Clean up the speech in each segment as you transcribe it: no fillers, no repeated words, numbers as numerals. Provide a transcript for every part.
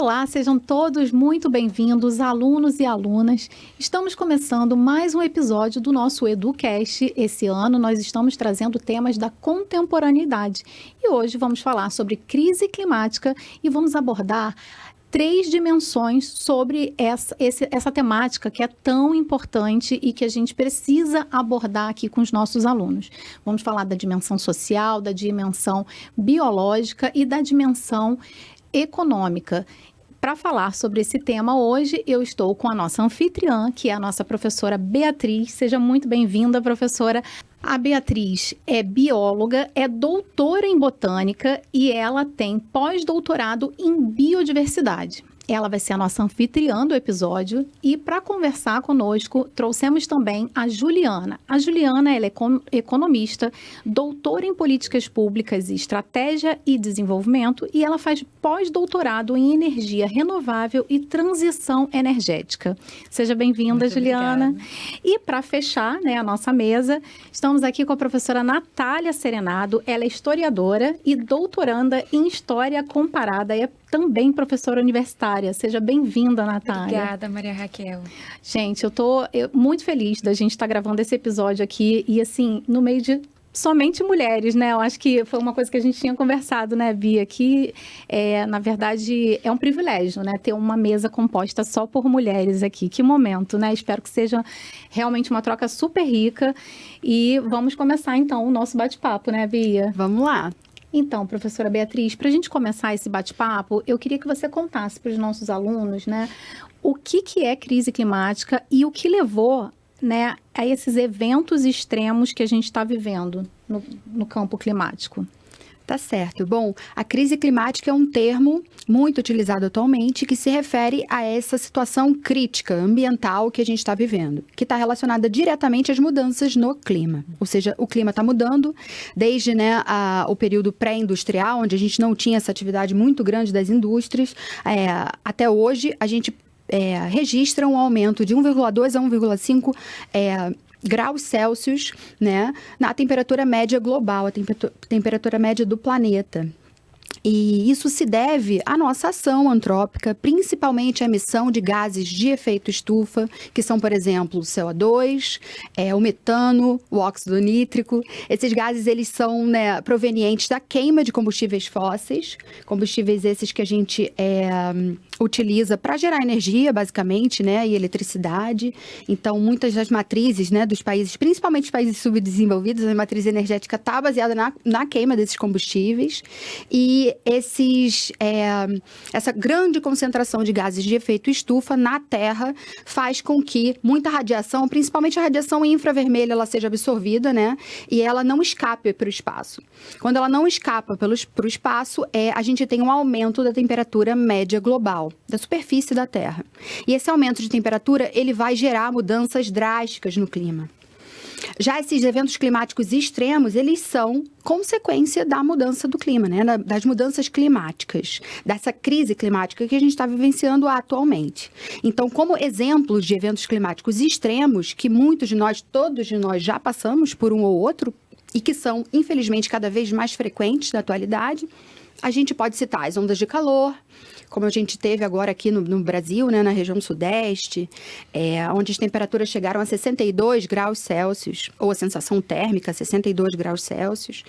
Olá, sejam todos muito bem-vindos, alunos e alunas. Estamos começando mais um episódio do nosso EduCast. Esse ano nós estamos trazendo temas da contemporaneidade. E hoje vamos falar sobre crise climática e vamos abordar 3 dimensões sobre essa temática que é tão importante e que a gente precisa abordar aqui com os nossos alunos. Vamos falar da dimensão social, da dimensão biológica e da dimensão econômica. Para falar sobre esse tema hoje, eu estou com a nossa anfitriã, que é a nossa professora Beatriz. Seja muito bem-vinda, professora. A Beatriz é bióloga, é doutora em botânica e ela tem pós-doutorado em biodiversidade. Ela vai ser a nossa anfitriã do episódio e para conversar conosco trouxemos também a Juliana. A Juliana ela é economista, doutora em políticas públicas e estratégia e desenvolvimento e ela faz pós-doutorado em energia renovável e transição energética. Seja bem-vinda, Juliana. Obrigada. E para fechar, a nossa mesa, estamos aqui com a professora Natália Serenado. Ela é historiadora e doutoranda em História Comparada. É também professora universitária. Seja bem-vinda, Natália. Obrigada, Maria Raquel. Gente, eu tô muito feliz da gente estar gravando esse episódio aqui e, assim, no meio de somente mulheres, né? Eu acho que foi uma coisa que a gente tinha conversado, né, Bia? Que, na verdade, é um privilégio, né? Ter uma mesa composta só por mulheres aqui. Que momento, né? Espero que seja realmente uma troca super rica. E vamos começar, então, o nosso bate-papo, né, Bia? Vamos lá. Então, professora Beatriz, para a gente começar esse bate-papo, eu queria que você contasse para os nossos alunos, né, o que é crise climática e o que levou, né, a esses eventos extremos que a gente está vivendo no campo climático. Tá certo. Bom, a crise climática é um termo muito utilizado atualmente que se refere a essa situação crítica ambiental que a gente está vivendo, que está relacionada diretamente às mudanças no clima. Ou seja, o clima está mudando desde o período pré-industrial, onde a gente não tinha essa atividade muito grande das indústrias, até hoje a gente registra um aumento de 1,2 a 1,5 graus Celsius, né, na temperatura média global, a temperatura média do planeta. E isso se deve à nossa ação antrópica, principalmente à emissão de gases de efeito estufa, que são, por exemplo, o CO2, o metano, o óxido nítrico. Esses gases, eles são provenientes da queima de combustíveis fósseis, combustíveis esses que a gente utiliza para gerar energia, basicamente, e eletricidade. Então, muitas das matrizes, dos países, principalmente os países subdesenvolvidos, a matriz energética está baseada na queima desses combustíveis. E essa grande concentração de gases de efeito estufa na Terra faz com que muita radiação, principalmente a radiação infravermelha, ela seja absorvida, e ela não escape para o espaço. Quando ela não escapa para o espaço, a gente tem um aumento da temperatura média global, da superfície da Terra. E esse aumento de temperatura, ele vai gerar mudanças drásticas no clima. Já esses eventos climáticos extremos, eles são consequência da mudança do clima, das mudanças climáticas, dessa crise climática que a gente está vivenciando atualmente. Então, como exemplos de eventos climáticos extremos, que todos de nós já passamos por um ou outro, e que são, infelizmente, cada vez mais frequentes na atualidade, a gente pode citar as ondas de calor, como a gente teve agora aqui no Brasil, na região sudeste, onde as temperaturas chegaram a 62 graus Celsius, ou a sensação térmica, 62 graus Celsius.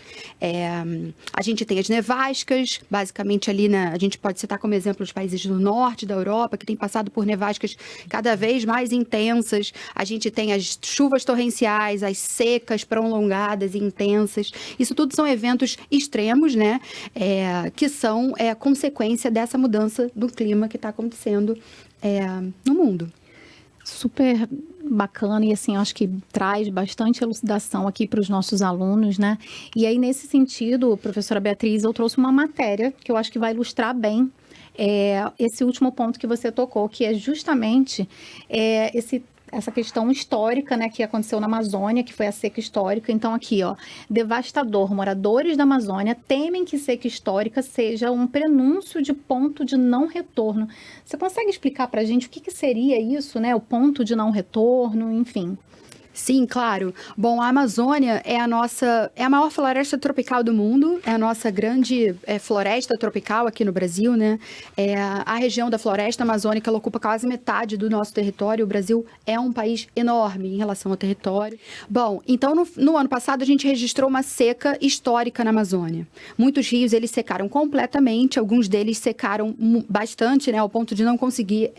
A gente tem as nevascas, basicamente ali, a gente pode citar como exemplo os países do norte da Europa, que têm passado por nevascas cada vez mais intensas. A gente tem as chuvas torrenciais, as secas prolongadas e intensas. Isso tudo são eventos extremos, que são consequência dessa mudança do clima que está acontecendo no mundo. Super bacana e, assim, acho que traz bastante elucidação aqui para os nossos alunos, E aí, nesse sentido, professora Beatriz, eu trouxe uma matéria que eu acho que vai ilustrar bem esse último ponto que você tocou, que é justamente essa questão histórica, que aconteceu na Amazônia, que foi a seca histórica. Então, aqui, devastador. Moradores da Amazônia temem que seca histórica seja um prenúncio de ponto de não retorno. Você consegue explicar para a gente o que seria isso, o ponto de não retorno, enfim? Sim, claro. Bom, a Amazônia é a maior floresta tropical do mundo, é a nossa grande floresta tropical aqui no Brasil, né? A região da floresta amazônica, ela ocupa quase metade do nosso território. O Brasil é um país enorme em relação ao território. Bom, então no ano passado a gente registrou uma seca histórica na Amazônia. Muitos rios, eles secaram completamente, alguns deles secaram bastante, né? Ao ponto de não conseguir,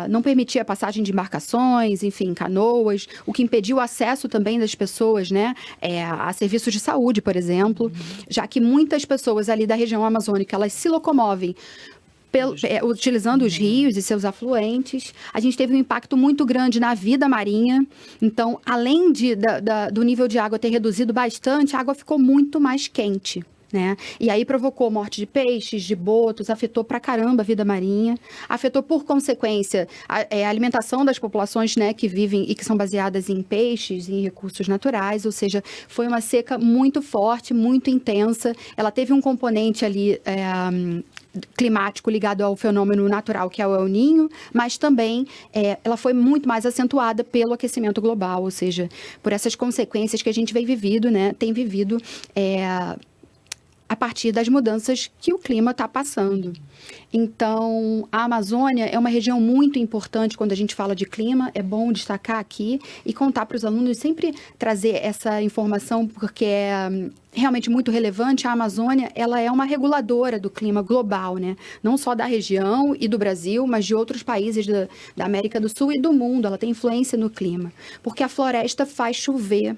não permitir a passagem de embarcações, enfim, canoas, o que impediu o acesso também das pessoas, né, a serviços de saúde, por exemplo, já que muitas pessoas ali da região amazônica, elas se locomovem utilizando os rios e seus afluentes. A gente teve um impacto muito grande na vida marinha. Então, além do nível de água ter reduzido bastante, a água ficou muito mais quente. Né? E aí provocou morte de peixes, de botos, afetou pra caramba a vida marinha, afetou por consequência a alimentação das populações, né, que vivem e que são baseadas em peixes, em recursos naturais, ou seja, foi uma seca muito forte, muito intensa. Ela teve um componente ali climático ligado ao fenômeno natural que é o El Niño, mas também ela foi muito mais acentuada pelo aquecimento global, ou seja, por essas consequências que a gente tem vivido a partir das mudanças que o clima está passando. Então, a Amazônia é uma região muito importante quando a gente fala de clima. É bom destacar aqui e contar para os alunos, sempre trazer essa informação, porque é realmente muito relevante. A Amazônia, ela é uma reguladora do clima global, né? Não só da região e do Brasil, mas de outros países da América do Sul e do mundo. Ela tem influência no clima, porque a floresta faz chover.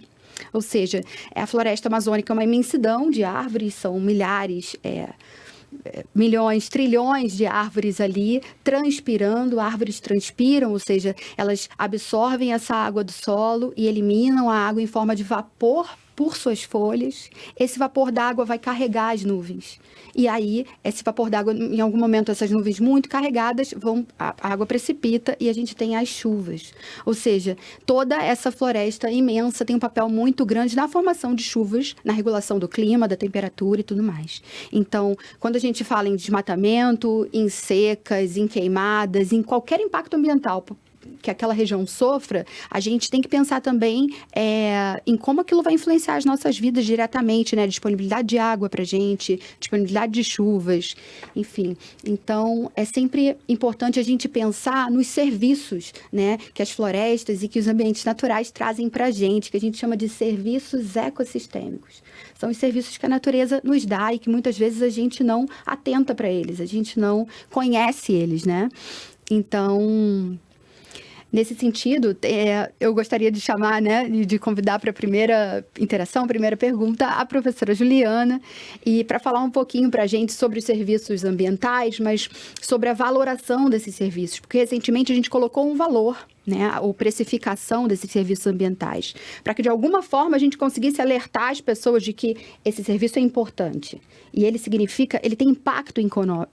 Ou seja, a floresta amazônica é uma imensidão de árvores, são milhares, milhões, trilhões de árvores ali transpirando. Árvores transpiram, ou seja, elas absorvem essa água do solo e eliminam a água em forma de vapor por suas folhas. Esse vapor d'água vai carregar as nuvens. E aí, esse vapor d'água, em algum momento, essas nuvens muito carregadas, a água precipita e a gente tem as chuvas. Ou seja, toda essa floresta imensa tem um papel muito grande na formação de chuvas, na regulação do clima, da temperatura e tudo mais. Então, quando a gente fala em desmatamento, em secas, em queimadas, em qualquer impacto ambiental que aquela região sofra, a gente tem que pensar também em como aquilo vai influenciar as nossas vidas diretamente, né? Disponibilidade de água para a gente, disponibilidade de chuvas, enfim. Então, é sempre importante a gente pensar nos serviços, né, que as florestas e que os ambientes naturais trazem para a gente, que a gente chama de serviços ecossistêmicos. São os serviços que a natureza nos dá e que muitas vezes a gente não atenta para eles, a gente não conhece eles, né? Então, nesse sentido, eu gostaria de chamar, né, de convidar para a primeira interação, primeira pergunta, a professora Juliana, e para falar um pouquinho para a gente sobre os serviços ambientais, mas sobre a valoração desses serviços, porque recentemente a gente colocou um valor, né, ou precificação desses serviços ambientais, para que de alguma forma a gente conseguisse alertar as pessoas de que esse serviço é importante. E ele tem impacto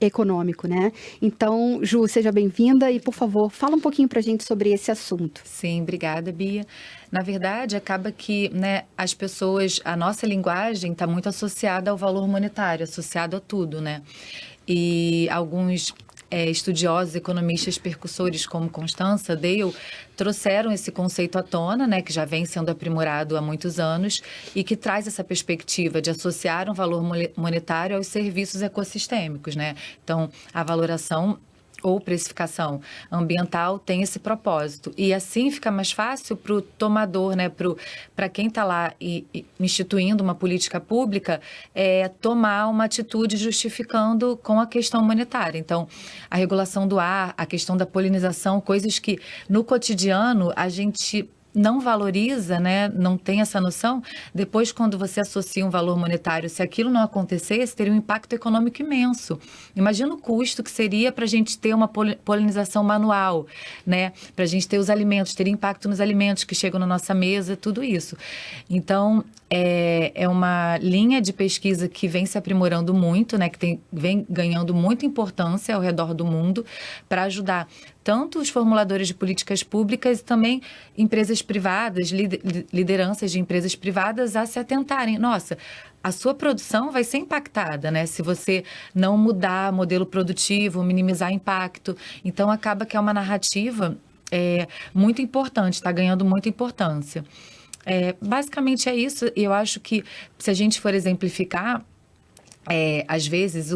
econômico, né? Então, Ju, seja bem-vinda e, por favor, fala um pouquinho para a gente sobre esse assunto. Sim, obrigada, Bia. Na verdade, acaba que, né, as pessoas, a nossa linguagem está muito associada ao valor monetário, associado a tudo, né? E alguns estudiosos, economistas, percussores como Constança Dale trouxeram esse conceito à tona, né, que já vem sendo aprimorado há muitos anos e que traz essa perspectiva de associar um valor monetário aos serviços ecossistêmicos, né? Então, a valoração ou precificação ambiental tem esse propósito. E assim fica mais fácil para o tomador, né, para quem está lá instituindo uma política pública, tomar uma atitude justificando com a questão monetária. Então, a regulação do ar, a questão da polinização, coisas que no cotidiano a gente não valoriza, né? Não tem essa noção. Depois, quando você associa um valor monetário, se aquilo não acontecesse, teria um impacto econômico imenso. Imagina o custo que seria para a gente ter uma polinização manual, né? Para a gente ter os alimentos, ter impacto nos alimentos que chegam na nossa mesa, tudo isso. Então, é uma linha de pesquisa que vem se aprimorando muito, né? Que vem ganhando muita importância ao redor do mundo para ajudar tanto os formuladores de políticas públicas e também empresas privadas, lideranças de empresas privadas a se atentarem. Nossa, a sua produção vai ser impactada, né? Se você não mudar modelo produtivo, minimizar impacto. Então, acaba que é uma narrativa muito importante, está ganhando muita importância. Basicamente é isso. Eu acho que, se a gente for exemplificar, às vezes,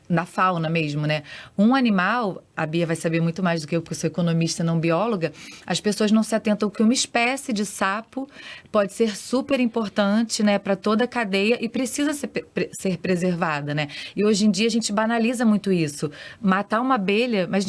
na fauna mesmo, né? Um animal, a Bia vai saber muito mais do que eu, porque eu sou economista, não bióloga, as pessoas não se atentam que uma espécie de sapo pode ser super importante, né, para toda a cadeia e precisa ser preservada, né? E hoje em dia a gente banaliza muito isso. Matar uma abelha, mas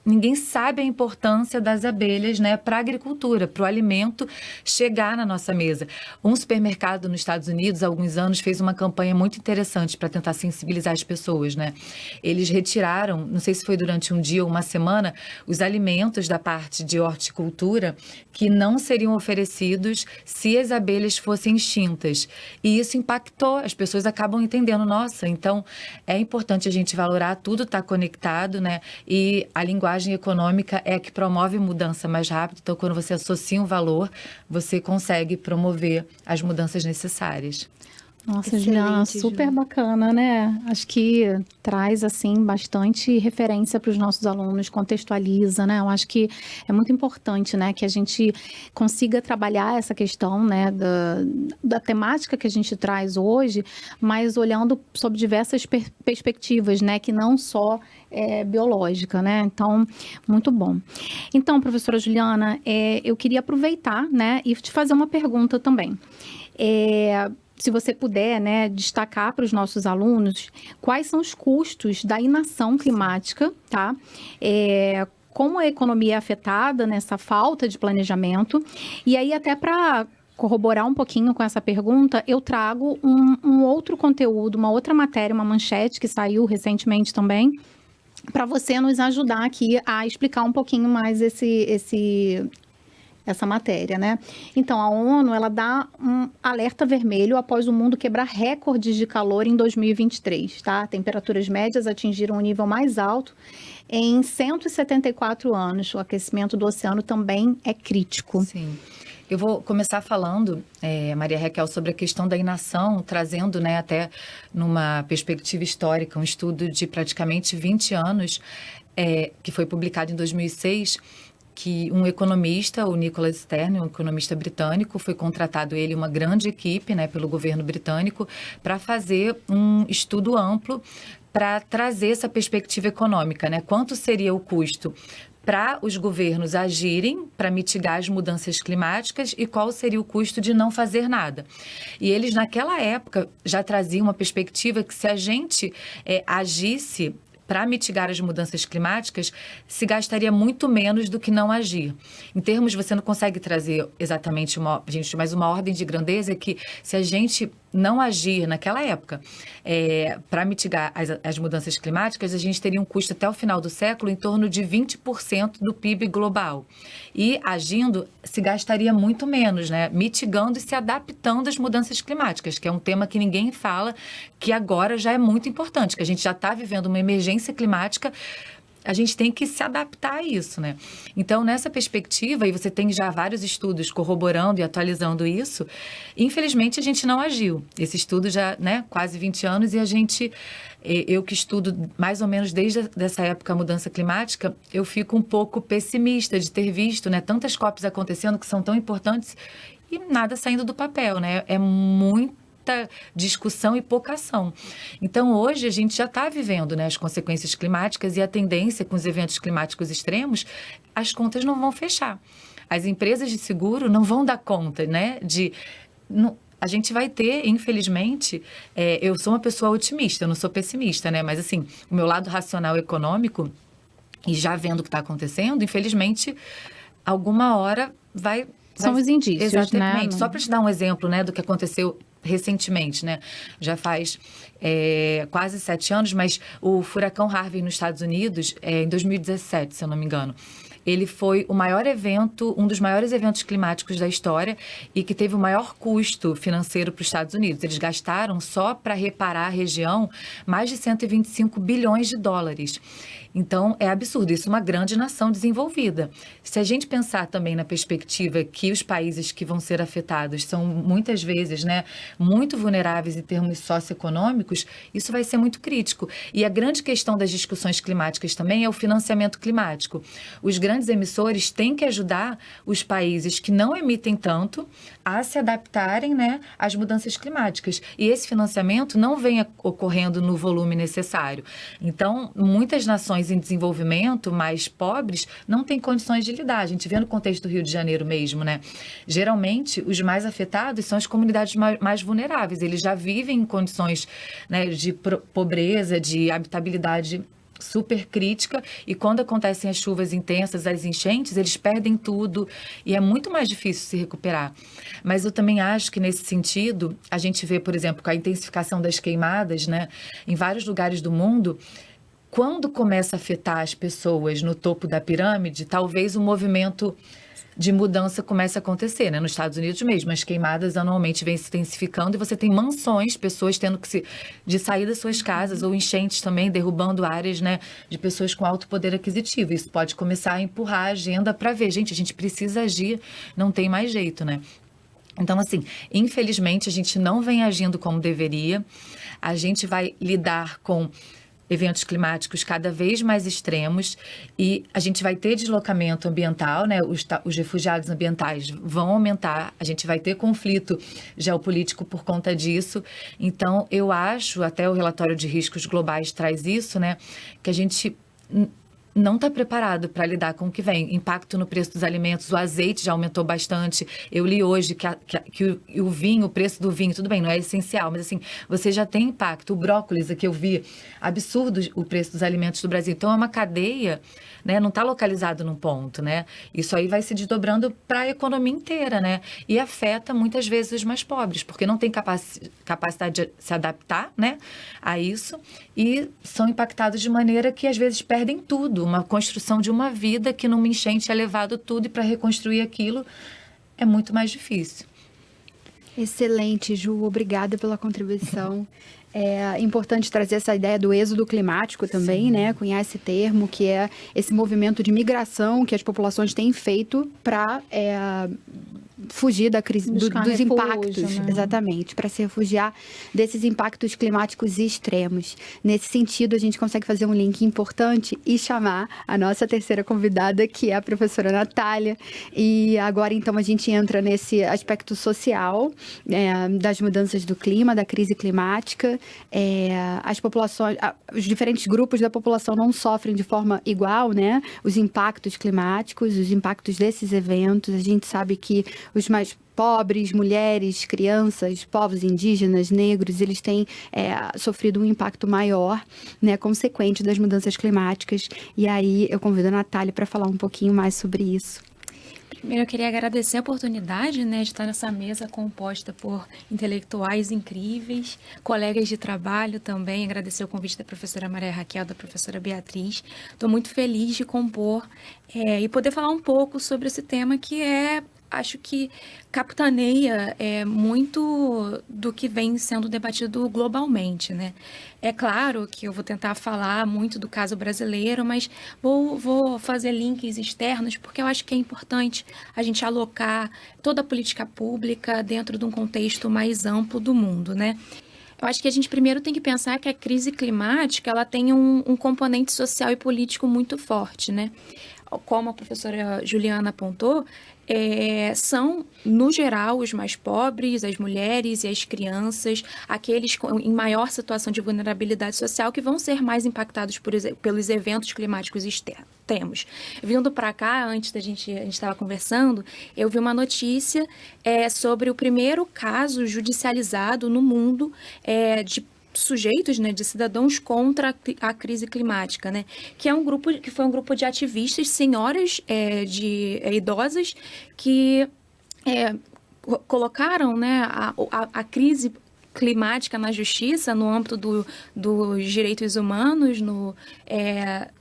ninguém sabe a importância das abelhas, né, para a agricultura, para o alimento chegar na nossa mesa. Um supermercado nos Estados Unidos, há alguns anos, fez uma campanha muito interessante para tentar sensibilizar as pessoas, né? Eles retiraram, não sei se foi durante um dia ou uma semana, os alimentos da parte de horticultura que não seriam oferecidos se as abelhas fossem extintas. E isso impactou, as pessoas acabam entendendo, nossa, então é importante a gente valorar, tudo está conectado, né? E a linguagem econômica é a que promove mudança mais rápido. Então, quando você associa um valor, você consegue promover as mudanças necessárias. Nossa, Juliana, super bacana, né? Acho que traz, assim, bastante referência para os nossos alunos, contextualiza, né? Eu acho que é muito importante, né, que a gente consiga trabalhar essa questão, né, da temática que a gente traz hoje, mas olhando sob diversas perspectivas, né, que não só biológica, né? Então, muito bom. Então, professora Juliana, eu queria aproveitar, né, e te fazer uma pergunta também. Se você puder, né, destacar para os nossos alunos quais são os custos da inação climática, tá? Como a economia é afetada nessa falta de planejamento. E aí, até para corroborar um pouquinho com essa pergunta, eu trago um outro conteúdo, uma outra matéria, uma manchete que saiu recentemente também, para você nos ajudar aqui a explicar um pouquinho mais essa matéria, né? Então, a ONU, ela dá um alerta vermelho após o mundo quebrar recordes de calor em 2023, tá? Temperaturas médias atingiram o nível mais alto em 174 anos. O aquecimento do oceano também é crítico. Sim. Eu vou começar falando, Maria Raquel, sobre a questão da inação, trazendo, né, até numa perspectiva histórica, um estudo de praticamente 20 anos, que foi publicado em 2006, que um economista, o Nicholas Stern, um economista britânico, foi contratado ele, uma grande equipe, né, pelo governo britânico, para fazer um estudo amplo para trazer essa perspectiva econômica, né? Quanto seria o custo para os governos agirem para mitigar as mudanças climáticas e qual seria o custo de não fazer nada. E eles, naquela época, já traziam uma perspectiva que se a gente agisse para mitigar as mudanças climáticas, se gastaria muito menos do que não agir. Em termos, você não consegue trazer exatamente mas uma ordem de grandeza é que se a gente não agir naquela época para mitigar as mudanças climáticas, a gente teria um custo até o final do século em torno de 20% do PIB global. E agindo, se gastaria muito menos, né? Mitigando e se adaptando às mudanças climáticas, que é um tema que ninguém fala, que agora já é muito importante, que a gente já está vivendo uma emergência climática. A gente tem que se adaptar a isso, né? Então, nessa perspectiva, e você tem já vários estudos corroborando e atualizando isso, infelizmente a gente não agiu. Esse estudo já, né, quase 20 anos, e eu que estudo mais ou menos desde essa época a mudança climática, eu fico um pouco pessimista de ter visto, né, tantas COPs acontecendo que são tão importantes e nada saindo do papel, né? É muita discussão e pouca ação. Então, hoje, a gente já está vivendo, né, as consequências climáticas e a tendência com os eventos climáticos extremos, as contas não vão fechar. As empresas de seguro não vão dar conta, né, a gente vai ter, infelizmente, eu sou uma pessoa otimista, eu não sou pessimista, né, mas assim, o meu lado racional econômico, e já vendo o que está acontecendo, infelizmente, alguma hora São os indícios, exatamente. Né? Só para te dar um exemplo, né, do que aconteceu recentemente, né? Já faz quase 7 anos, mas o furacão Harvey nos Estados Unidos, em 2017, se eu não me engano, ele foi o maior evento, um dos maiores eventos climáticos da história e que teve o maior custo financeiro para os Estados Unidos. Eles gastaram só para reparar a região mais de 125 bilhões de dólares. Então, é absurdo. Isso é uma grande nação desenvolvida. Se a gente pensar também na perspectiva que os países que vão ser afetados são muitas vezes, né, muito vulneráveis em termos socioeconômicos, isso vai ser muito crítico. E a grande questão das discussões climáticas também é o financiamento climático. Os grandes grandes emissores têm que ajudar os países que não emitem tanto a se adaptarem, né, às mudanças climáticas. E esse financiamento não vem ocorrendo no volume necessário. Então, muitas nações em desenvolvimento, mais pobres, não têm condições de lidar. A gente vê no contexto do Rio de Janeiro mesmo, né? Geralmente, os mais afetados são as comunidades mais vulneráveis. Eles já vivem em condições, né, de pobreza, de habitabilidade super crítica, e quando acontecem as chuvas intensas, as enchentes, eles perdem tudo e é muito mais difícil se recuperar. Mas eu também acho que nesse sentido, a gente vê, por exemplo, com a intensificação das queimadas, né, em vários lugares do mundo, quando começa a afetar as pessoas no topo da pirâmide, talvez o movimento de mudança começa a acontecer, né? Nos Estados Unidos mesmo, as queimadas anualmente vêm se intensificando e você tem mansões, pessoas tendo que de sair das suas casas, ou enchentes também, derrubando áreas, né, de pessoas com alto poder aquisitivo. Isso pode começar a empurrar a agenda para ver, gente, a gente precisa agir, não tem mais jeito, né? Então, assim, infelizmente, a gente não vem agindo como deveria, a gente vai lidar com eventos climáticos cada vez mais extremos e a gente vai ter deslocamento ambiental, né? Os refugiados ambientais vão aumentar, a gente vai ter conflito geopolítico por conta disso. Então, eu acho, até o relatório de riscos globais traz isso, né? Que a gente não está preparado para lidar com o que vem. Impacto no preço dos alimentos, o azeite já aumentou bastante. Eu li hoje que o vinho, o preço do vinho, tudo bem, não é essencial, mas assim, você já tem impacto. O brócolis, aqui eu vi, absurdo o preço dos alimentos do Brasil. Então, é uma cadeia, né? Não está localizado num ponto, né? Isso aí vai se desdobrando para a economia inteira, né? E afeta muitas vezes os mais pobres, porque não tem capacidade de se adaptar, né, a isso, e são impactados de maneira que às vezes perdem tudo. Uma construção de uma vida que numa enchente é levado tudo, e para reconstruir aquilo é muito mais difícil. Excelente, Ju. Obrigada pela contribuição. É importante trazer essa ideia do êxodo climático também, sim, né? Cunhar esse termo, que é esse movimento de migração que as populações têm feito para fugir da crise, dos refúgio, impactos, né? Exatamente, para se refugiar desses impactos climáticos extremos. Nesse sentido, a gente consegue fazer um link importante e chamar a nossa terceira convidada, que é a professora Natália. E agora, então, a gente entra nesse aspecto social, das mudanças do clima, da crise climática. As populações, os diferentes grupos da população não sofrem de forma igual, né? Os impactos climáticos, os impactos desses eventos. A gente sabe que os mais pobres, mulheres, crianças, povos indígenas, negros, eles têm sofrido um impacto maior, né, consequente das mudanças climáticas. E aí eu convido a Natália para falar um pouquinho mais sobre isso. Primeiro, eu queria agradecer a oportunidade, né, de estar nessa mesa composta por intelectuais incríveis, colegas de trabalho também. Agradecer o convite da professora Maria Raquel, da professora Beatriz. Estou muito feliz de compor e poder falar um pouco sobre esse tema que acho que capitaneia muito do que vem sendo debatido globalmente, né? É claro que eu vou tentar falar muito do caso brasileiro, mas vou fazer links externos, porque eu acho que é importante a gente alocar toda a política pública dentro de um contexto mais amplo do mundo, né? Eu acho que a gente primeiro tem que pensar que a crise climática ela tem um componente social e político muito forte, né? Como a professora Juliana apontou, são, no geral, os mais pobres, as mulheres e as crianças, aqueles em maior situação de vulnerabilidade social que vão ser mais impactados pelos eventos climáticos extremos. Vindo para cá, antes a gente estava conversando, eu vi uma notícia sobre o primeiro caso judicializado no mundo de sujeitos, né, de cidadãos contra a crise climática, né, que foi um grupo de ativistas, senhoras idosas que colocaram, né, a crise climática na justiça, no âmbito dos direitos humanos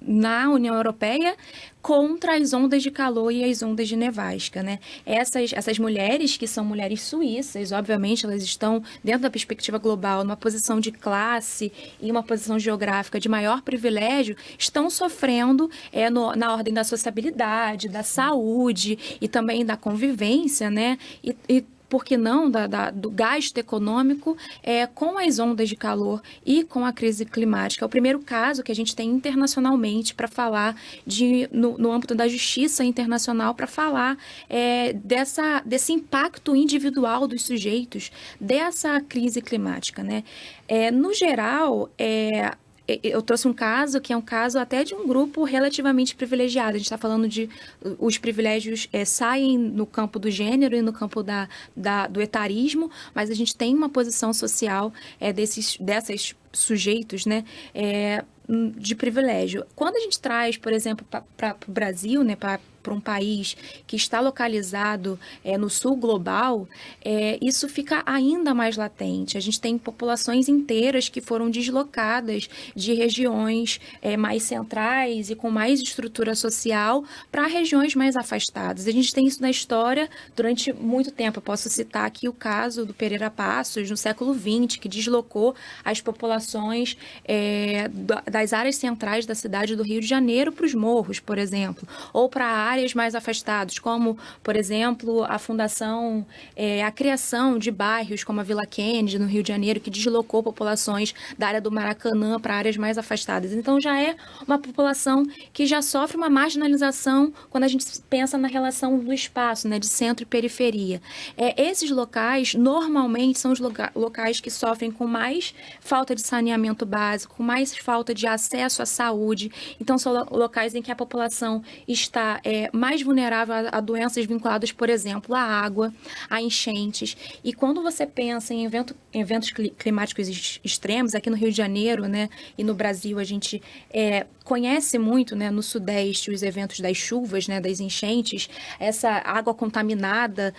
na União Europeia, contra as ondas de calor e as ondas de nevasca, né? Essas mulheres, que são mulheres suíças, obviamente elas estão, dentro da perspectiva global, numa posição de classe e uma posição geográfica de maior privilégio, estão sofrendo na ordem da sociabilidade, da saúde e também da convivência, né? E por que não, do gasto econômico com as ondas de calor e com a crise climática. É o primeiro caso que a gente tem internacionalmente para falar no âmbito da justiça internacional, para falar desse impacto individual dos sujeitos dessa crise climática, né? No geral, eu trouxe um caso que é um caso até de um grupo relativamente privilegiado. A gente está falando os privilégios saem no campo do gênero e no campo do etarismo, mas a gente tem uma posição social desses sujeitos, né, de privilégio. Quando a gente traz, por exemplo, para o Brasil, né, para um país que está localizado no sul global, isso fica ainda mais latente. A gente tem populações inteiras que foram deslocadas de regiões mais centrais e com mais estrutura social para regiões mais afastadas. A gente tem isso na história durante muito tempo. Eu posso citar aqui o caso do Pereira Passos, no século XX, que deslocou as populações das áreas centrais da cidade do Rio de Janeiro para os morros, por exemplo, ou para áreas mais afastadas, como, por exemplo, a fundação, a criação de bairros como a Vila Kennedy, no Rio de Janeiro, que deslocou populações da área do Maracanã para áreas mais afastadas. Então, já é uma população que já sofre uma marginalização quando a gente pensa na relação do espaço, né, de centro e periferia. Esses locais, normalmente, são os locais que sofrem com mais falta de saneamento básico, com mais falta de acesso à saúde. Então, são locais em que a população está mais vulnerável a doenças vinculadas, por exemplo, à água, a enchentes. E quando você pensa em eventos climáticos extremos, aqui no Rio de Janeiro, né, e no Brasil, a gente conhece muito, né, no Sudeste, os eventos das chuvas, né, das enchentes, essa água contaminada,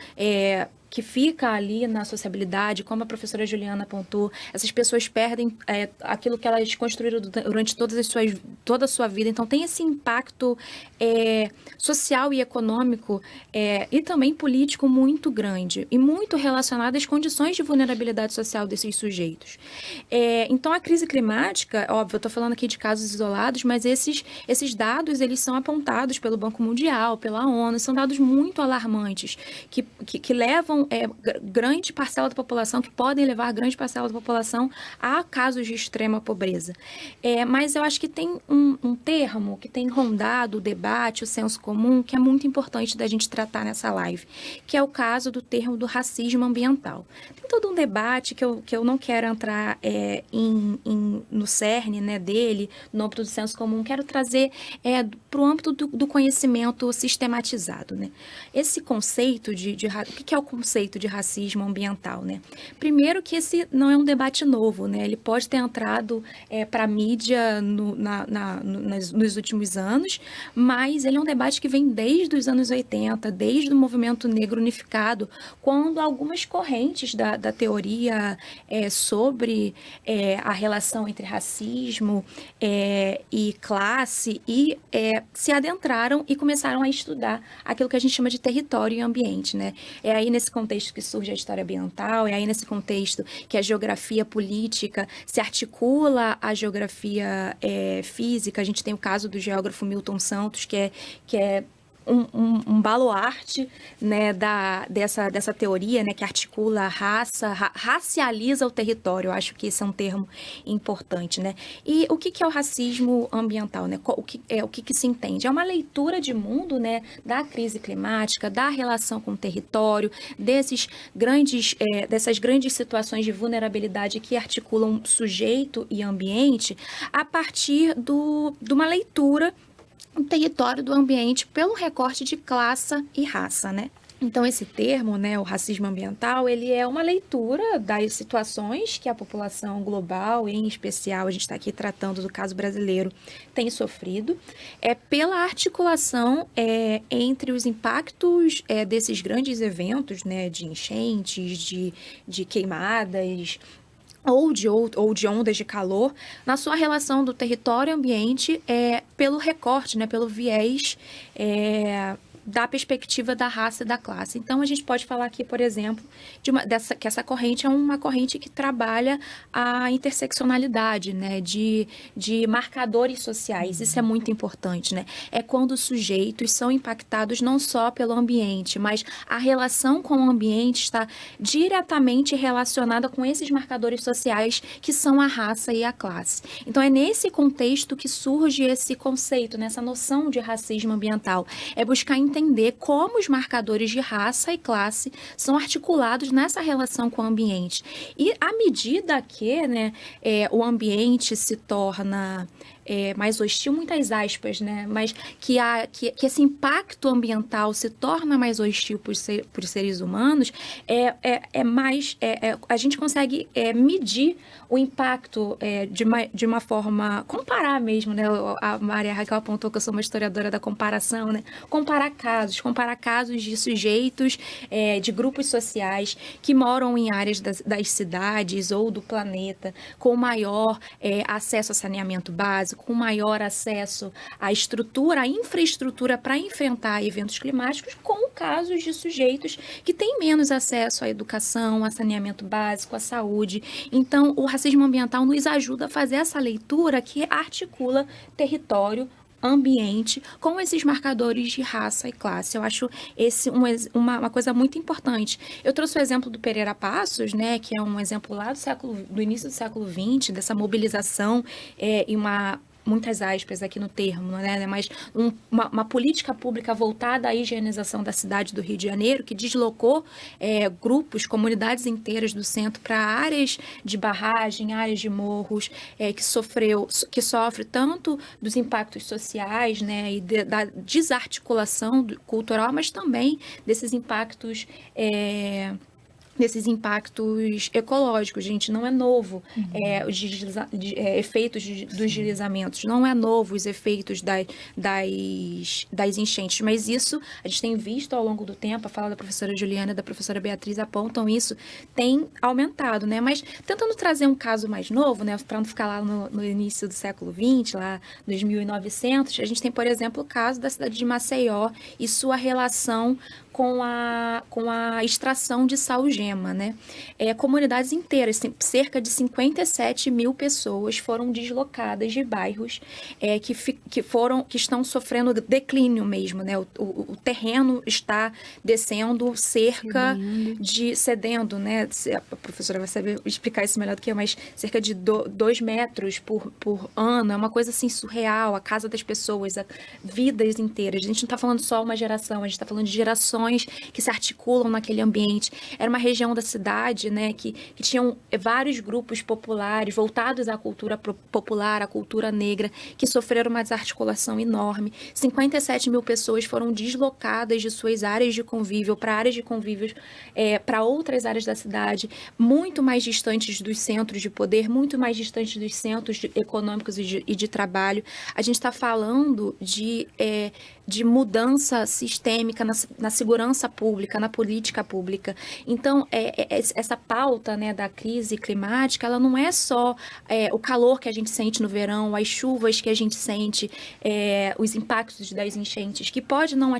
que fica ali na sociabilidade, como a professora Juliana apontou, essas pessoas perdem aquilo que elas construíram durante toda a sua vida. Então, tem esse impacto social e econômico e também político muito grande e muito relacionado às condições de vulnerabilidade social desses sujeitos. Então, a crise climática, óbvio, eu estou falando aqui de casos isolados, mas esses dados, eles são apontados pelo Banco Mundial, pela ONU, são dados muito alarmantes, que levam grande parcela da população, que podem levar grande parcela da população a casos de extrema pobreza. Mas eu acho que tem um termo que tem rondado o debate, o senso comum, que é muito importante da gente tratar nessa live, que é o caso do termo do racismo ambiental. Tem todo um debate que eu não quero entrar no cerne, né, dele, no âmbito do senso comum, quero trazer para o âmbito do conhecimento sistematizado, né? Esse conceito o que é o conceito de racismo ambiental, né? Primeiro que esse não é um debate novo, né? Ele pode ter entrado para a mídia nos últimos anos, mas ele é um debate que vem desde os anos 80, desde o movimento negro unificado, quando algumas correntes da teoria sobre a relação entre racismo e classe se adentraram e começaram a estudar aquilo que a gente chama de território e ambiente, né? É aí nesse contexto que surge a história ambiental, é aí nesse contexto que a geografia política se articula à geografia física. A gente tem o caso do geógrafo Milton Santos, que é um baluarte, né, dessa teoria, né, que articula a raça, racializa o território. Eu acho que esse é um termo importante, né? E o que é o racismo ambiental, né? O que se entende? É uma leitura de mundo, né, da crise climática, da relação com o território, dessas grandes situações de vulnerabilidade que articulam sujeito e ambiente a partir de uma leitura o território do ambiente pelo recorte de classe e raça, né? Então, esse termo, né, o racismo ambiental, ele é uma leitura das situações que a população global, em especial, a gente está aqui tratando do caso brasileiro, tem sofrido, pela articulação entre os impactos desses grandes eventos, né, de enchentes, de queimadas, ou de ondas de calor, na sua relação do território e ambiente pelo recorte, né, pelo viés da perspectiva da raça e da classe. Então, a gente pode falar aqui, por exemplo, que essa corrente é uma corrente que trabalha a interseccionalidade, né, de marcadores sociais. Isso é muito importante, né? É quando os sujeitos são impactados não só pelo ambiente, mas a relação com o ambiente está diretamente relacionada com esses marcadores sociais que são a raça e a classe. Então, é nesse contexto que surge esse conceito, né, essa noção de racismo ambiental. É buscar entender como os marcadores de raça e classe são articulados nessa relação com o ambiente. E à medida que, né, o ambiente se torna mais hostil, muitas aspas, né? Mas que esse impacto ambiental se torna mais hostil por seres humanos, a gente consegue medir o impacto de uma forma, comparar mesmo, né? A Maria Raquel apontou que eu sou uma historiadora da comparação, né? Comparar casos de sujeitos, de grupos sociais que moram em áreas das cidades ou do planeta com maior acesso a saneamento básico, com maior acesso à infraestrutura para enfrentar eventos climáticos, com casos de sujeitos que têm menos acesso à educação, a saneamento básico, à saúde. Então, o racismo ambiental nos ajuda a fazer essa leitura que articula território, ambiente, com esses marcadores de raça e classe. Eu acho uma coisa muito importante. Eu trouxe o exemplo do Pereira Passos, né, que é um exemplo lá do início do século XX, dessa mobilização e muitas aspas aqui no termo, né? Mas uma política pública voltada à higienização da cidade do Rio de Janeiro, que deslocou grupos, comunidades inteiras do centro para áreas de barragem, áreas de morros, que sofre tanto dos impactos sociais, né, e da desarticulação cultural, mas também desses impactos ecológicos. Gente, não é novo efeitos dos deslizamentos, não é novo os efeitos das enchentes, mas isso a gente tem visto ao longo do tempo, a fala da professora Juliana e da professora Beatriz apontam isso, tem aumentado, né? Mas tentando trazer um caso mais novo, né, para não ficar lá no início do século XX, lá nos 1900, a gente tem, por exemplo, o caso da cidade de Maceió e sua relação com a extração de sal-gema, né? Comunidades inteiras, cerca de 57 mil pessoas foram deslocadas de bairros que estão sofrendo declínio mesmo, né? O terreno está descendo cedendo, né? A professora vai saber explicar isso melhor do que eu, mas cerca de 2 metros por ano, é uma coisa assim surreal, a casa das pessoas, vidas inteiras. A gente não está falando só uma geração, a gente está falando de gerações que se articulam naquele ambiente. Era uma região da cidade, né, que tinham vários grupos populares voltados à cultura popular, à cultura negra, que sofreram uma desarticulação enorme. 57 mil pessoas foram deslocadas de suas áreas de convívio para áreas de convívio para outras áreas da cidade, muito mais distantes dos centros de poder, muito mais distantes dos centros econômicos e de trabalho. A gente está falando de mudança sistêmica na segurança pública, na política pública. Então, essa pauta, né, da crise climática, ela não é só o calor que a gente sente no verão, as chuvas que a gente sente, os impactos das enchentes, que pode não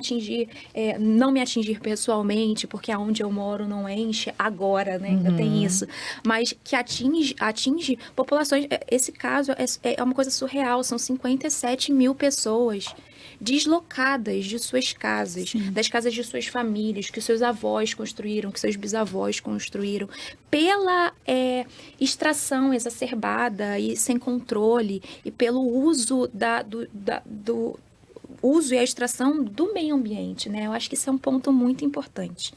me atingir pessoalmente, porque aonde eu moro não enche agora, né, ainda tem isso, mas que atinge populações. Esse caso é uma coisa surreal, são 57 mil pessoas deslocadas de suas casas, das casas de suas famílias, que seus avós construíram, que seus bisavós construíram, pela extração exacerbada e sem controle, e pelo uso do uso e a extração do meio ambiente, né? Eu acho que isso é um ponto muito importante.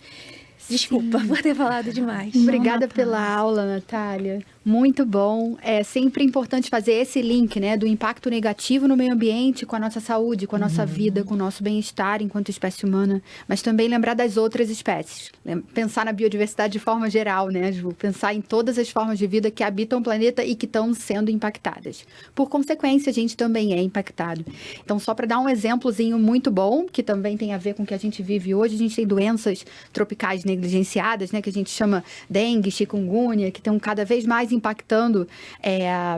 Desculpa por ter falado demais. Obrigada pela aula, Natália. Muito bom. É sempre importante fazer esse link, né, do impacto negativo no meio ambiente com a nossa saúde, com a nossa vida, com o nosso bem-estar enquanto espécie humana, mas também lembrar das outras espécies. Pensar na biodiversidade de forma geral, né, Ju? Pensar em todas as formas de vida que habitam o planeta e que estão sendo impactadas. Por consequência, a gente também é impactado. Então, só para dar um exemplozinho muito bom, que também tem a ver com o que a gente vive hoje, a gente tem doenças tropicais negligenciadas, né, que a gente chama dengue, chikungunya, que estão cada vez mais impactando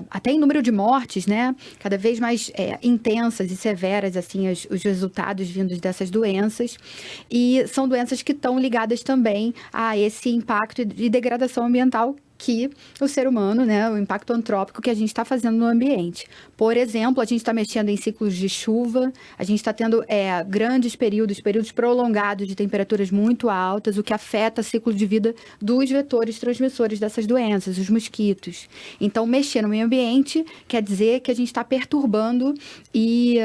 até em número de mortes, né? Cada vez mais intensas e severas, assim, os resultados vindos dessas doenças. E são doenças que estão ligadas também a esse impacto de degradação ambiental que o ser humano, né, o impacto antrópico que a gente está fazendo no ambiente. Por exemplo, a gente está mexendo em ciclos de chuva, a gente está tendo grandes períodos prolongados de temperaturas muito altas, o que afeta o ciclo de vida dos vetores transmissores dessas doenças, os mosquitos. Então, mexer no meio ambiente quer dizer que a gente está perturbando e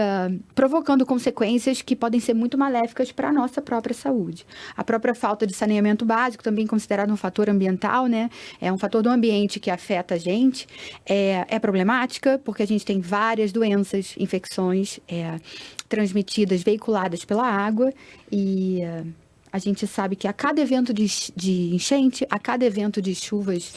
provocando consequências que podem ser muito maléficas para a nossa própria saúde. A própria falta de saneamento básico, também considerado um fator ambiental, né, é um fator do ambiente que afeta a gente, é problemática, porque a gente tem várias doenças, infecções transmitidas, veiculadas pela água, e a gente sabe que a cada evento de enchente, a cada evento de chuvas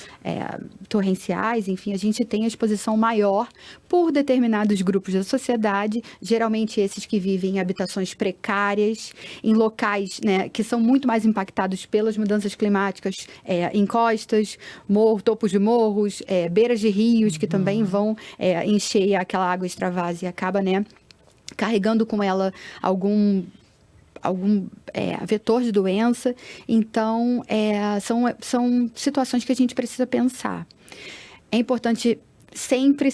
torrenciais, enfim, a gente tem a exposição maior por determinados grupos da sociedade, geralmente esses que vivem em habitações precárias, em locais, né, que são muito mais impactados pelas mudanças climáticas, encostas, topos de morros, beiras de rios, que também vão encher aquela água extravasa e acaba, né, carregando com ela algum vetor de doença. Então, são situações que a gente precisa pensar. É importante sempre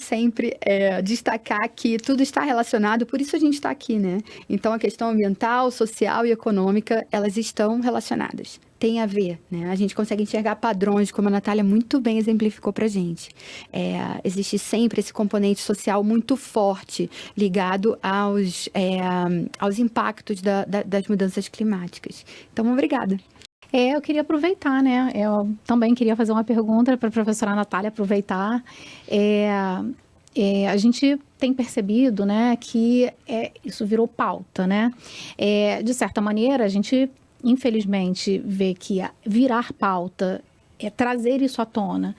destacar que tudo está relacionado, por isso a gente está aqui, né? Então, a questão ambiental, social e econômica, elas estão relacionadas. Tem a ver, né? A gente consegue enxergar padrões, como a Natália muito bem exemplificou para a gente. Existe sempre esse componente social muito forte, ligado aos impactos das mudanças climáticas. Então, obrigada. Eu queria aproveitar, né? Eu também queria fazer uma pergunta para a professora Natália aproveitar. A gente tem percebido, né, que isso virou pauta, né? De certa maneira, a gente, infelizmente, vê que virar pauta trazer isso à tona.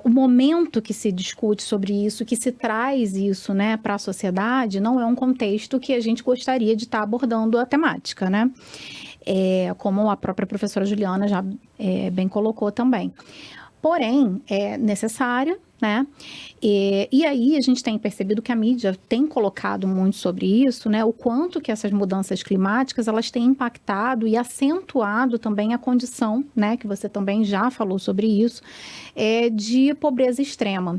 O momento que se discute sobre isso, que se traz isso, né, para a sociedade, não é um contexto que a gente gostaria de estar abordando a temática, né? Como a própria professora Juliana já bem colocou também. Porém, é necessária, né? E aí a gente tem percebido que a mídia tem colocado muito sobre isso, né? O quanto que essas mudanças climáticas, elas têm impactado e acentuado também a condição, né? Que você também já falou sobre isso, de pobreza extrema.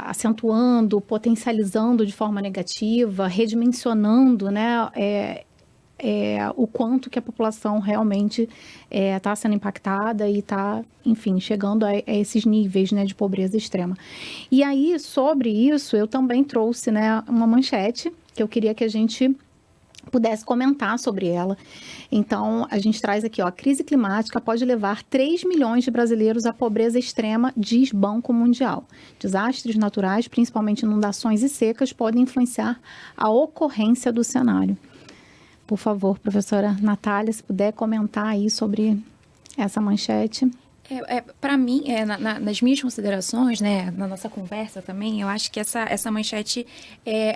Acentuando, potencializando de forma negativa, redimensionando, né? O quanto que a população realmente está sendo impactada e está, enfim, chegando a esses níveis, né, de pobreza extrema. E aí, sobre isso, eu também trouxe, né, uma manchete que eu queria que a gente pudesse comentar sobre ela. Então, a gente traz aqui, ó, a crise climática pode levar 3 milhões de brasileiros à pobreza extrema, diz Banco Mundial. Desastres naturais, principalmente inundações e secas, podem influenciar a ocorrência do cenário. Por favor, professora Natália, se puder comentar aí sobre essa manchete. Para mim, nas minhas considerações, né, na nossa conversa também, eu acho que essa manchete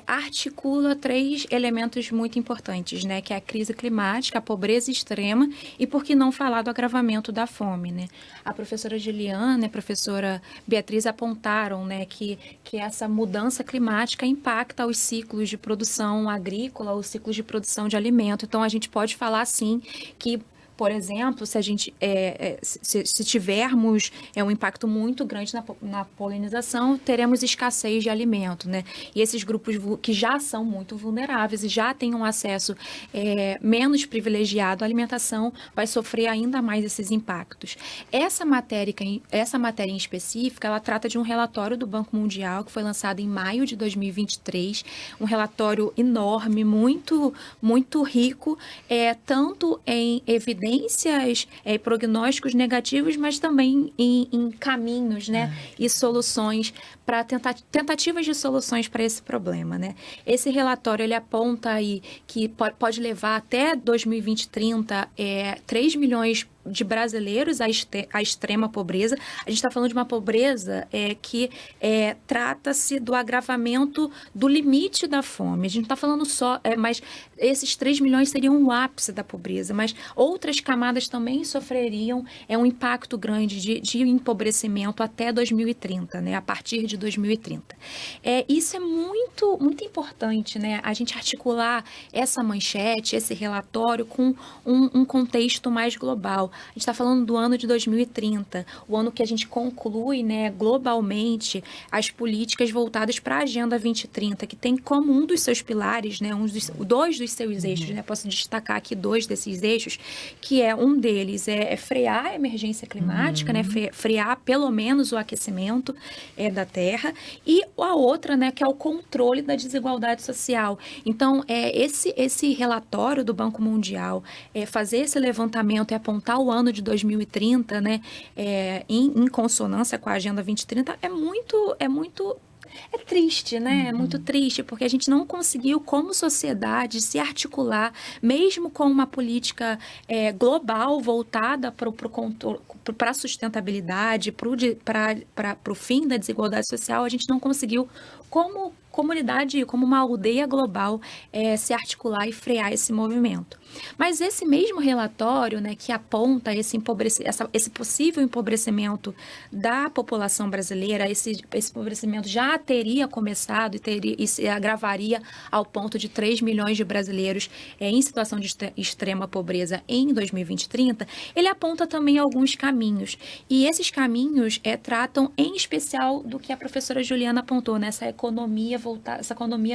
articula 3 elementos muito importantes, né, que é a crise climática, a pobreza extrema e, por que não falar, do agravamento da fome, né? A professora Juliana e a professora Beatriz apontaram, né, que essa mudança climática impacta os ciclos de produção agrícola, os ciclos de produção de alimento. Então, a gente pode falar, sim, que, por exemplo, se a gente se tivermos um impacto muito grande na polinização, teremos escassez de alimento, né? E esses grupos que já são muito vulneráveis e já têm um acesso menos privilegiado à alimentação, vai sofrer ainda mais esses impactos. Essa matéria em específica, ela trata de um relatório do Banco Mundial que foi lançado em maio de 2023, um relatório enorme, muito, muito rico, tanto em evidências e prognósticos negativos, mas também em caminhos, né, e soluções para tentativas de soluções para esse problema, né? Esse relatório, ele aponta aí que pode levar até 2020, 30, 3 milhões de brasileiros à extrema pobreza. A gente está falando de uma pobreza que trata-se do agravamento do limite da fome. A gente não está falando só, mas esses 3 milhões seriam o ápice da pobreza, mas outras camadas também sofreriam um impacto grande de empobrecimento até 2030, né? A partir de 2030. Isso é muito, muito importante, né? A gente articular essa manchete, esse relatório com um contexto mais global. A gente está falando do ano de 2030, o ano que a gente conclui, né, globalmente as políticas voltadas para a Agenda 2030, que tem como um dos seus pilares, né, dois dos seus eixos, né? Posso destacar aqui 2 desses eixos, que um deles é frear a emergência climática, né, frear pelo menos o aquecimento da Terra, e a outra, né, que é o controle da desigualdade social. Então, esse relatório do Banco Mundial, fazer esse levantamento e apontar o ano de 2030, né, em consonância com a Agenda 2030, é triste, né? É muito triste, porque a gente não conseguiu, como sociedade, se articular, mesmo com uma política global voltada para a sustentabilidade, para o fim da desigualdade social. A gente não conseguiu, como comunidade, como uma aldeia global, se articular e frear esse movimento. Mas esse mesmo relatório, né, que aponta esse possível empobrecimento da população brasileira, esse empobrecimento já teria começado e se agravaria ao ponto de 3 milhões de brasileiros em situação de extrema pobreza em 2030, ele aponta também alguns caminhos. E esses caminhos tratam, em especial, do que a professora Juliana apontou, né, essa economia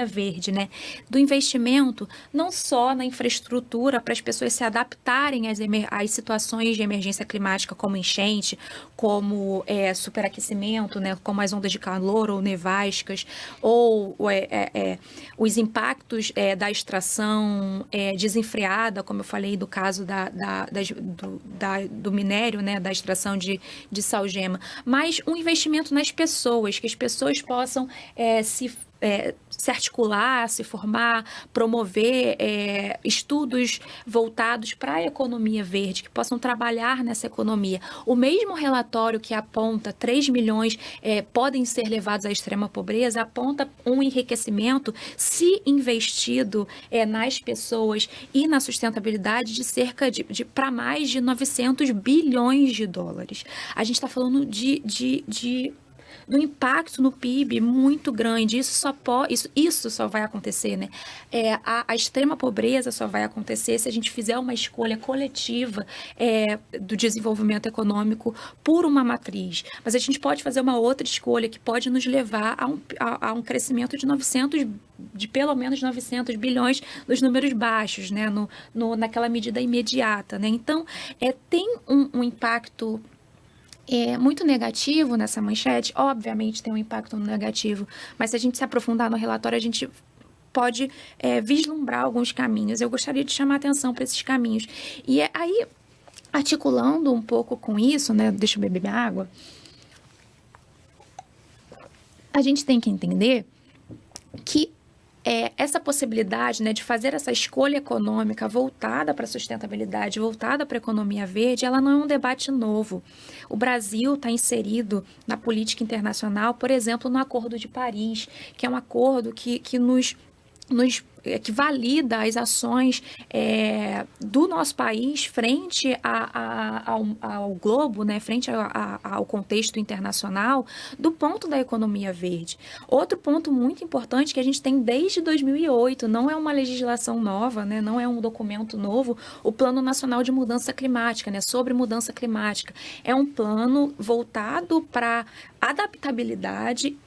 verde, né, do investimento não só na infraestrutura para as pessoas se adaptarem às situações de emergência climática, como enchente, como superaquecimento, né, como as ondas de calor ou nevascas, ou os impactos da extração desenfreada, como eu falei do caso do minério, né, da extração de salgema, mas um investimento nas pessoas, que as pessoas possam se articular, se formar, promover estudos voltados para a economia verde, que possam trabalhar nessa economia. O mesmo relatório que aponta 3 milhões podem ser levados à extrema pobreza, aponta um enriquecimento, se investido nas pessoas e na sustentabilidade, de cerca de para mais de 900 bilhões de dólares. A gente está falando do impacto no PIB muito grande. Isso só vai acontecer, né? A extrema pobreza só vai acontecer se a gente fizer uma escolha coletiva do desenvolvimento econômico por uma matriz. Mas a gente pode fazer uma outra escolha que pode nos levar a um crescimento de pelo menos 900 bilhões nos números baixos, né? Naquela medida imediata, né? Então, tem um impacto muito negativo nessa manchete. Obviamente tem um impacto negativo, mas se a gente se aprofundar no relatório, a gente pode vislumbrar alguns caminhos. Eu gostaria de chamar a atenção para esses caminhos. E aí, articulando um pouco com isso, né? Deixa eu beber minha água. A gente tem que entender que essa possibilidade, né, de fazer essa escolha econômica voltada para a sustentabilidade, voltada para a economia verde, ela não é um debate novo. O Brasil está inserido na política internacional, por exemplo, no Acordo de Paris, que é um acordo que valida as ações do nosso país frente ao globo, né, frente ao contexto internacional, do ponto da economia verde. Outro ponto muito importante que a gente tem desde 2008, não é uma legislação nova, né, não é um documento novo, o Plano Nacional de Mudança Climática, né, sobre mudança climática. É um plano voltado para adaptabilidade,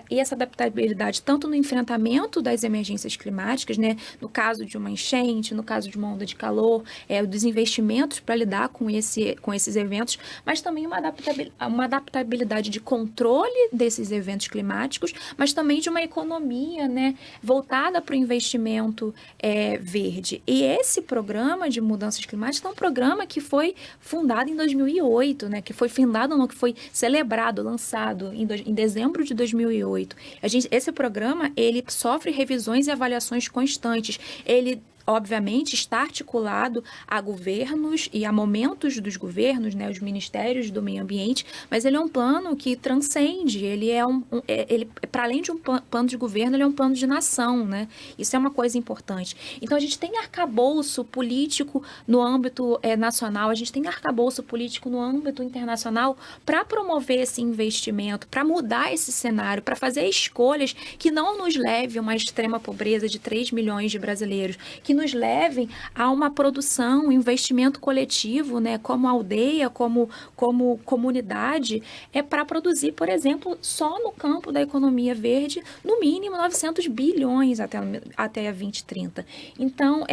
e essa adaptabilidade tanto no enfrentamento das emergências climáticas, né, no caso de uma enchente, no caso de uma onda de calor, dos investimentos para lidar com esses eventos, mas também uma adaptabilidade de controle desses eventos climáticos, mas também de uma economia, né, voltada para o investimento verde. E esse programa de mudanças climáticas é um programa que foi fundado em 2008, né, que foi celebrado, lançado em dezembro de 2008. Esse programa, ele sofre revisões e avaliações constantes. Ele obviamente, está articulado a governos e a momentos dos governos, né, os ministérios do meio ambiente, mas ele é um plano que transcende, ele para além de um plano de governo, ele é um plano de nação, né? Isso é uma coisa importante. Então, a gente tem arcabouço político no âmbito nacional, a gente tem arcabouço político no âmbito internacional para promover esse investimento, para mudar esse cenário, para fazer escolhas que não nos levem a uma extrema pobreza de 3 milhões de brasileiros, que nos levem a uma produção, um investimento coletivo, né, como aldeia, como comunidade, para produzir, por exemplo, só no campo da economia verde, no mínimo 900 bilhões até 2030. Então,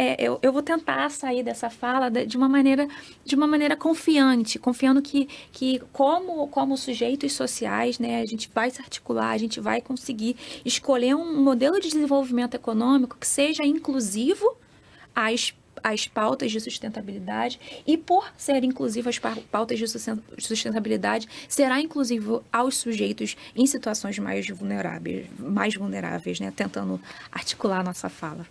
eu vou tentar sair dessa fala de uma maneira confiando que como sujeitos sociais, né, a gente vai se articular, a gente vai conseguir escolher um modelo de desenvolvimento econômico que seja inclusivo às pautas de sustentabilidade e, por ser inclusivo às pautas de sustentabilidade, será inclusivo aos sujeitos em situações mais vulneráveis, né, tentando articular a nossa fala.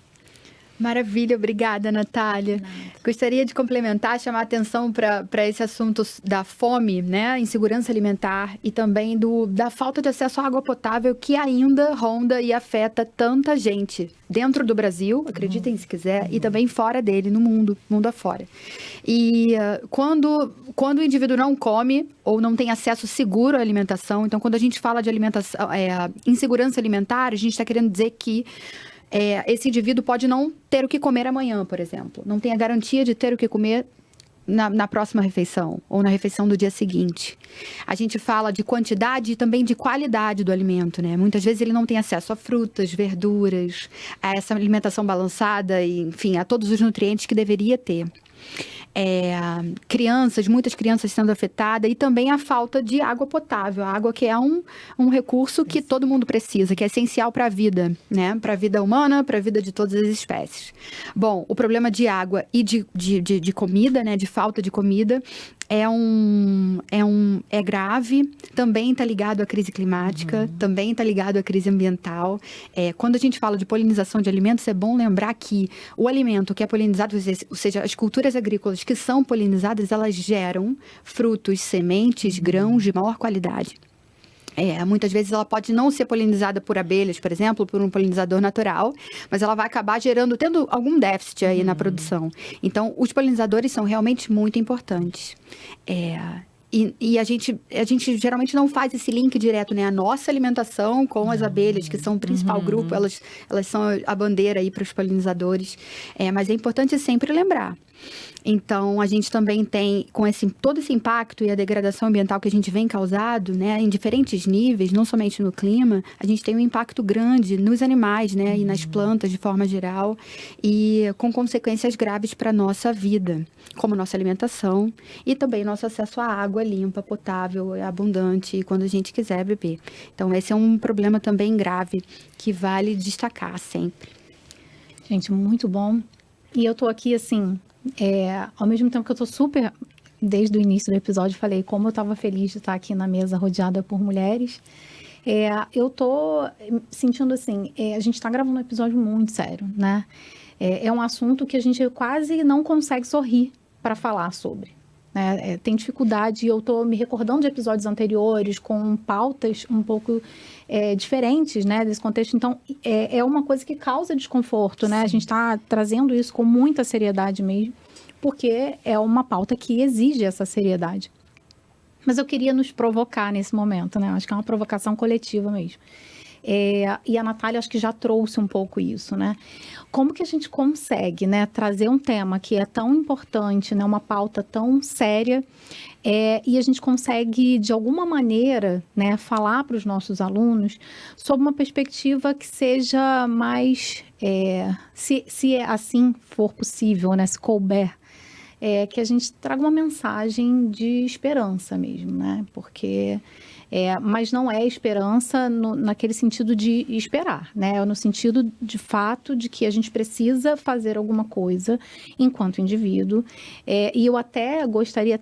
Maravilha, obrigada, Natália. Gostaria de complementar, chamar a atenção para esse assunto da fome, né, insegurança alimentar e também da falta de acesso à água potável que ainda ronda e afeta tanta gente dentro do Brasil, acreditem se quiser, e também fora dele, no mundo afora. E quando o indivíduo não come ou não tem acesso seguro à alimentação, então quando a gente fala de alimentação, insegurança alimentar, a gente está querendo dizer que esse indivíduo pode não ter o que comer amanhã, por exemplo. Não tem a garantia de ter o que comer na próxima refeição ou na refeição do dia seguinte. A gente fala de quantidade e também de qualidade do alimento, né? Muitas vezes ele não tem acesso a frutas, verduras, a essa alimentação balançada e, enfim, a todos os nutrientes que deveria ter. Muitas crianças sendo afetadas e também a falta de água potável. A água que é um recurso que todo mundo precisa, que é essencial para a vida, né? Para a vida humana, para a vida de todas as espécies. Bom, o problema de água e de comida, né? De falta de comida é grave, também está ligado à crise climática, também está ligado à crise ambiental. Quando a gente fala de polinização de alimentos, é bom lembrar que o alimento que é polinizado, ou seja, as culturas agrícolas que são polinizadas, elas geram frutos, sementes, grãos de maior qualidade. Muitas vezes ela pode não ser polinizada por abelhas, por exemplo, por um polinizador natural, mas ela vai acabar tendo algum déficit aí na produção. Então, os polinizadores são realmente muito importantes. E a gente geralmente não faz esse link direto, né? A nossa alimentação com as abelhas, que são o principal grupo, elas são a bandeira aí para os polinizadores. Mas é importante sempre lembrar. Então, a gente também tem, com todo esse impacto e a degradação ambiental que a gente vem causado, né, em diferentes níveis, não somente no clima, a gente tem um impacto grande nos animais, né, e nas plantas de forma geral, e com consequências graves para a nossa vida, como nossa alimentação e também nosso acesso à água limpa, potável, abundante, quando a gente quiser beber. Então, esse é um problema também grave que vale destacar sempre. Gente, muito bom. E eu tô aqui, assim... ao mesmo tempo que eu tô super, desde o início do episódio, falei como eu estava feliz de estar aqui na mesa rodeada por mulheres. Eu tô sentindo assim, a gente está gravando um episódio muito sério, né? É um assunto que a gente quase não consegue sorrir para falar sobre. Né? Tem dificuldade, e eu tô me recordando de episódios anteriores com pautas um pouco diferentes, né, desse contexto. Então, é uma coisa que causa desconforto, né? A gente está trazendo isso com muita seriedade mesmo, porque é uma pauta que exige essa seriedade. Mas eu queria nos provocar nesse momento, né? Acho que é uma provocação coletiva mesmo. E a Natália, acho que já trouxe um pouco isso, né? Como que a gente consegue, né, trazer um tema que é tão importante, né, uma pauta tão séria, e a gente consegue, de alguma maneira, né, falar para os nossos alunos sobre uma perspectiva que seja mais, se assim for possível, né, se couber, que a gente traga uma mensagem de esperança mesmo, né? Porque... mas não é esperança naquele sentido de esperar, né? É no sentido, de fato, de que a gente precisa fazer alguma coisa enquanto indivíduo. E eu até gostaria,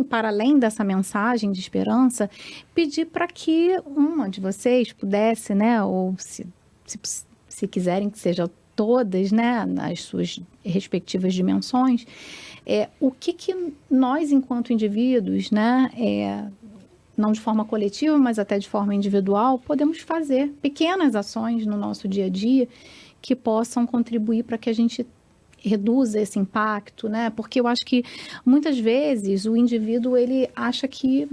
para além dessa mensagem de esperança, pedir para que uma de vocês pudesse, né? Ou se quiserem que seja todas, né, nas suas respectivas dimensões, o que nós, enquanto indivíduos, né, não de forma coletiva, mas até de forma individual, podemos fazer pequenas ações no nosso dia a dia que possam contribuir para que a gente reduza esse impacto, né? Porque eu acho que muitas vezes o indivíduo ele acha que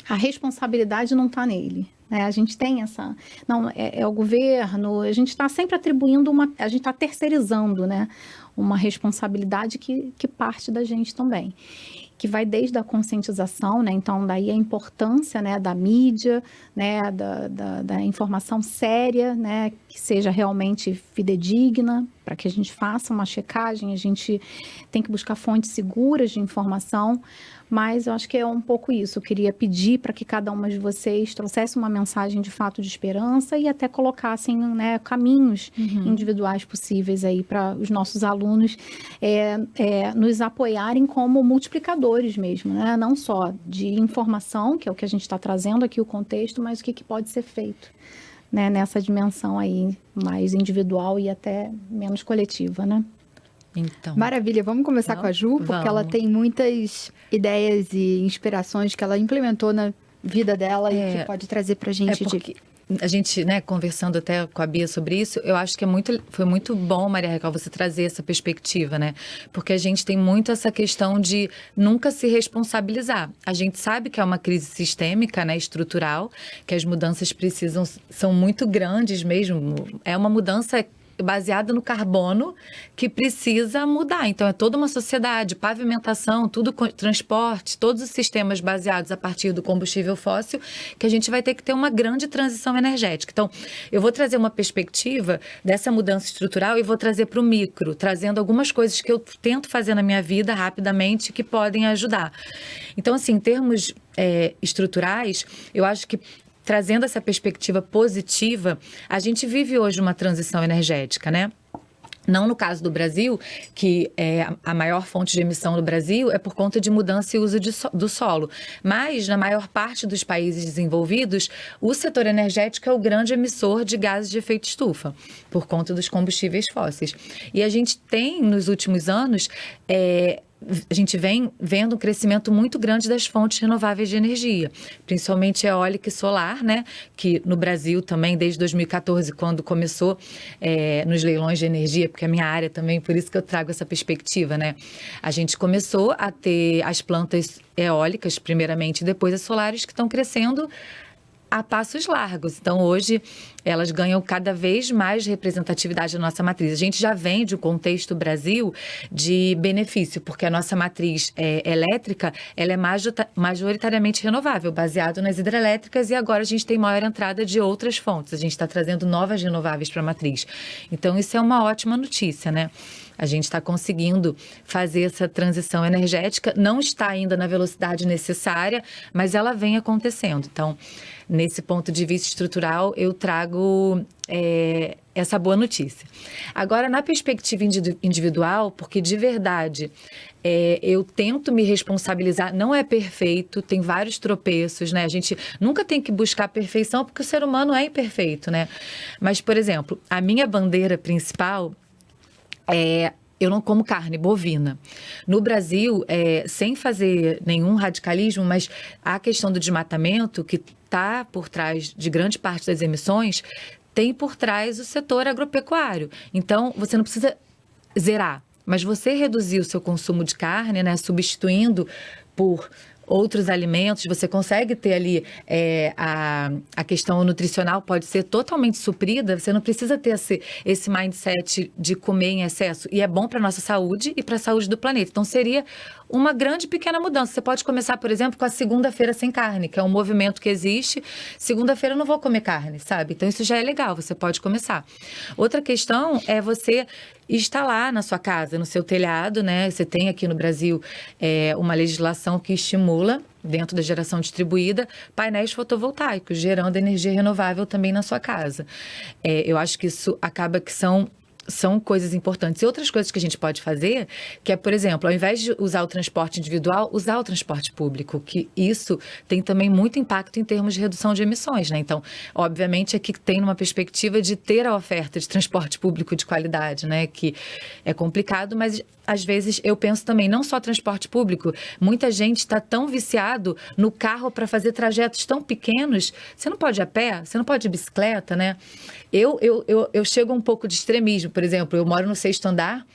a responsabilidade não está nele. A gente tem essa... Não, é o governo, a gente está sempre atribuindo a gente está terceirizando, né, uma responsabilidade que parte da gente também, que vai desde a conscientização, né, então daí a importância, né, da mídia, né, da informação séria, né, que seja realmente fidedigna, para que a gente faça uma checagem, a gente tem que buscar fontes seguras de informação, mas eu acho que é um pouco isso. Eu queria pedir para que cada uma de vocês trouxesse uma mensagem de fato de esperança e até colocassem, né, caminhos individuais possíveis aí para os nossos alunos nos apoiarem como multiplicadores mesmo, né? Não só de informação, que é o que a gente está trazendo aqui o contexto, mas o que pode ser feito, né, nessa dimensão aí mais individual e até menos coletiva, né? Então, maravilha, vamos começar com a Ju, porque ela tem muitas ideias e inspirações que ela implementou na vida dela e que pode trazer pra gente. Porque a gente, né, conversando até com a Bia sobre isso, eu acho que foi muito bom, Maria Raquel, você trazer essa perspectiva, né? Porque a gente tem muito essa questão de nunca se responsabilizar. A gente sabe que é uma crise sistêmica, né, estrutural, que as mudanças são muito grandes mesmo. É uma mudança baseada no carbono que precisa mudar. Então, é toda uma sociedade, pavimentação, tudo, transporte, todos os sistemas baseados a partir do combustível fóssil, que a gente vai ter que ter uma grande transição energética. Então, eu vou trazer uma perspectiva dessa mudança estrutural e vou trazer para o micro, trazendo algumas coisas que eu tento fazer na minha vida rapidamente que podem ajudar. Então, assim, em termos estruturais, eu acho que trazendo essa perspectiva positiva, a gente vive hoje uma transição energética, né? Não no caso do Brasil, que a maior fonte de emissão no Brasil é por conta de mudança e uso do solo. Mas, na maior parte dos países desenvolvidos, o setor energético é o grande emissor de gases de efeito estufa, por conta dos combustíveis fósseis. E a gente tem, nos últimos anos, a gente vem vendo um crescimento muito grande das fontes renováveis de energia, principalmente eólica e solar, né? Que no Brasil também, desde 2014, quando começou nos leilões de energia, porque é a minha área também, por isso que eu trago essa perspectiva, né? A gente começou a ter as plantas eólicas, primeiramente, e depois as solares, que estão crescendo a passos largos. Então, hoje, elas ganham cada vez mais representatividade na nossa matriz. A gente já vem de um contexto Brasil de benefício, porque a nossa matriz elétrica, ela é majoritariamente renovável, baseado nas hidrelétricas, e agora a gente tem maior entrada de outras fontes. A gente está trazendo novas renováveis para a matriz. Então, isso é uma ótima notícia, né? A gente está conseguindo fazer essa transição energética, não está ainda na velocidade necessária, mas ela vem acontecendo. Então, nesse ponto de vista estrutural, eu trago essa boa notícia. Agora, na perspectiva individual, porque de verdade eu tento me responsabilizar, não é perfeito, tem vários tropeços, né? A gente nunca tem que buscar perfeição, porque o ser humano é imperfeito, né? Mas, por exemplo, a minha bandeira principal eu não como carne bovina. No Brasil, sem fazer nenhum radicalismo, mas a questão do desmatamento, que está por trás de grande parte das emissões, tem por trás o setor agropecuário. Então, você não precisa zerar, mas você reduzir o seu consumo de carne, né, substituindo por outros alimentos, você consegue ter ali a questão nutricional pode ser totalmente suprida, você não precisa ter esse mindset de comer em excesso, e é bom para a nossa saúde e para a saúde do planeta. Então, seria uma grande pequena mudança. Você pode começar, por exemplo, com a segunda-feira sem carne, que é um movimento que existe. Segunda-feira eu não vou comer carne, sabe? Então, isso já é legal, você pode começar. Outra questão é você instalar na sua casa, no seu telhado, né? Você tem aqui no Brasil uma legislação que estimula, dentro da geração distribuída, painéis fotovoltaicos, gerando energia renovável também na sua casa. Eu acho que isso acaba que são são coisas importantes. E outras coisas que a gente pode fazer, que é, por exemplo, ao invés de usar o transporte individual, usar o transporte público, que isso tem também muito impacto em termos de redução de emissões, né? Então, obviamente, aqui tem uma perspectiva de ter a oferta de transporte público de qualidade, né? Que é complicado, mas às vezes eu penso também, não só transporte público, muita gente está tão viciado no carro para fazer trajetos tão pequenos, você não pode ir a pé, você não pode ir de bicicleta, né? Eu chego a um pouco de extremismo, por exemplo, eu moro no 6º andar,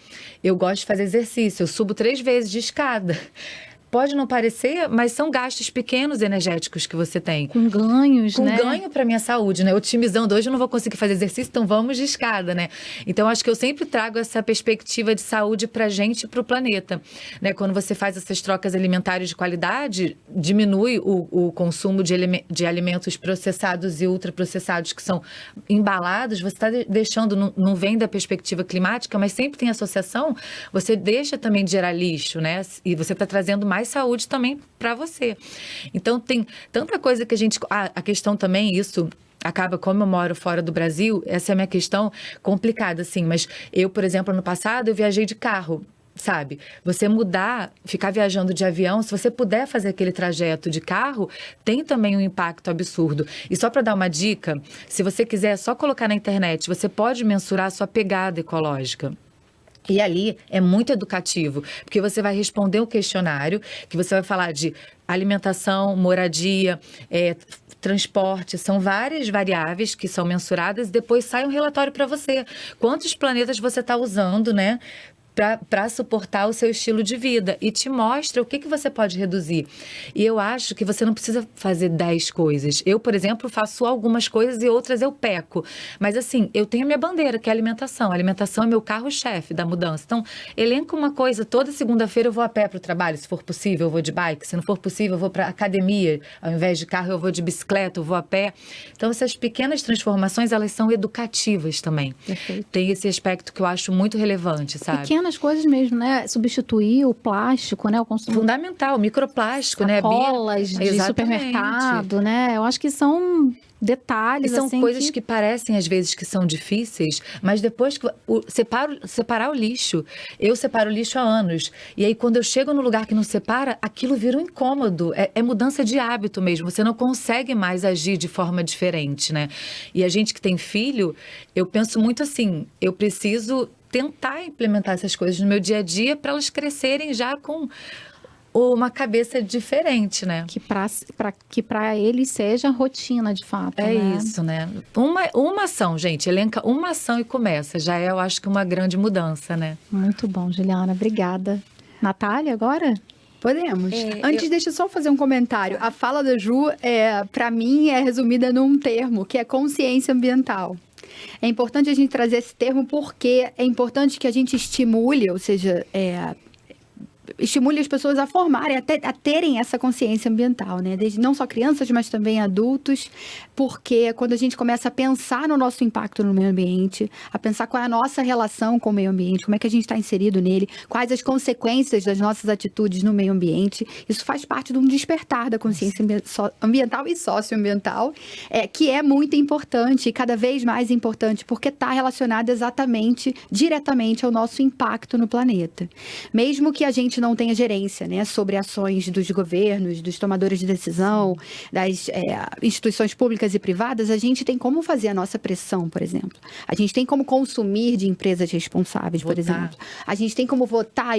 eu gosto de fazer exercício, eu subo 3 vezes de escada. Pode não parecer, mas são gastos pequenos energéticos que você tem. Com ganhos, né? Com ganho para minha saúde, né? Otimizando, hoje eu não vou conseguir fazer exercício, então vamos de escada, né? Então, acho que eu sempre trago essa perspectiva de saúde para a gente e para o planeta, né? Quando você faz essas trocas alimentares de qualidade, diminui o consumo de alimentos processados e ultraprocessados que são embalados, você está deixando, não vem da perspectiva climática, mas sempre tem associação, você deixa também de gerar lixo, né? E você está trazendo mais saúde também para você. Então, tem tanta coisa que a gente... a questão também, isso acaba, como eu moro fora do Brasil, essa é a minha questão complicada, assim. Mas eu, por exemplo, ano passado, eu viajei de carro, sabe? Você mudar, ficar viajando de avião, se você puder fazer aquele trajeto de carro, tem também um impacto absurdo. E só para dar uma dica, se você quiser, é só colocar na internet, você pode mensurar a sua pegada ecológica. E ali é muito educativo, porque você vai responder um questionário, que você vai falar de alimentação, moradia, transporte, são várias variáveis que são mensuradas e depois sai um relatório para você. Quantos planetas você está usando, né? Para suportar o seu estilo de vida e te mostra o que você pode reduzir. E eu acho que você não precisa fazer 10 coisas. Eu, por exemplo, faço algumas coisas e outras eu peco. Mas assim, eu tenho a minha bandeira, que é a alimentação. A alimentação é meu carro-chefe da mudança. Então, elenca uma coisa, toda segunda-feira eu vou a pé para o trabalho, se for possível eu vou de bike, se não for possível eu vou para a academia, ao invés de carro eu vou de bicicleta, eu vou a pé. Então, essas pequenas transformações, elas são educativas também. Perfeito. Tem esse aspecto que eu acho muito relevante, sabe? Pequenas coisas mesmo, né? Substituir o plástico, né? O consumo. Fundamental, microplástico, né? Sacolas de Exatamente. supermercado, né? Eu acho que são detalhes, e são assim, coisas que parecem, às vezes, que são difíceis, mas depois que separar o lixo, eu separo o lixo há anos, e aí quando eu chego no lugar que não separa, aquilo vira um incômodo, é mudança de hábito mesmo, você não consegue mais agir de forma diferente, né? E a gente que tem filho, eu penso muito assim, eu preciso tentar implementar essas coisas no meu dia a dia para elas crescerem já com uma cabeça diferente, né? Que para eles seja rotina, de fato, É né? isso, né? Uma ação, gente, elenca uma ação e começa. Já é, eu acho que uma grande mudança, né? Muito bom, Juliana, obrigada. Natália, agora? Podemos. Antes, deixa eu só fazer um comentário. A fala da Ju, para mim, é resumida num termo, que é consciência ambiental. É importante a gente trazer esse termo porque é importante que a gente estimule, ou seja, estimule as pessoas a formarem, a terem essa consciência ambiental, né? Desde, não só crianças, mas também adultos, porque quando a gente começa a pensar no nosso impacto no meio ambiente, a pensar qual é a nossa relação com o meio ambiente, como é que a gente está inserido nele, quais as consequências das nossas atitudes no meio ambiente, isso faz parte de um despertar da consciência ambiental e socioambiental, que é muito importante e cada vez mais importante, porque está relacionado diretamente ao nosso impacto no planeta. Mesmo que a gente não tenha gerência, né, sobre ações dos governos, dos tomadores de decisão, das instituições públicas e privadas, a gente tem como fazer a nossa pressão, por exemplo. A gente tem como consumir de empresas responsáveis, por exemplo. A gente tem como votar,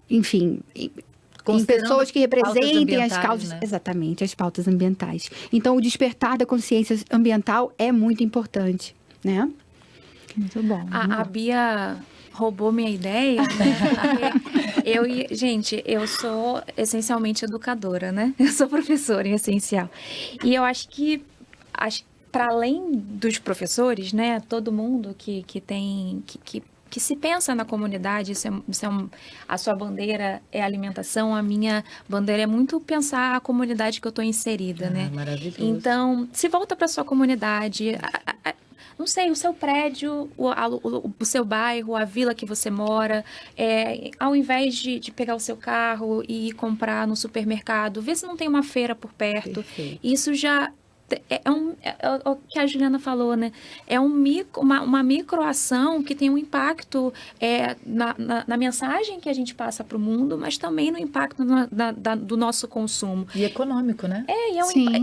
enfim, em pessoas que representem as causas, né? Exatamente, as pautas ambientais. Então, o despertar da consciência ambiental é muito importante, né? Muito bom. A Bia roubou minha ideia, né? Gente, eu sou essencialmente educadora, né? Eu sou professora em essencial. E eu acho que, para além dos professores, né? Todo mundo que se pensa na comunidade, a sua bandeira é alimentação, a minha bandeira é muito pensar a comunidade que eu estou inserida, né? Maravilhoso. Então, se volta para sua comunidade, não sei, o seu prédio, o seu bairro, a vila que você mora, ao invés de pegar o seu carro e ir comprar no supermercado, vê se não tem uma feira por perto. Perfeito. Isso já o que a Juliana falou, né? É uma microação que tem um impacto na mensagem que a gente passa para o mundo, mas também no impacto do nosso consumo. E econômico, né?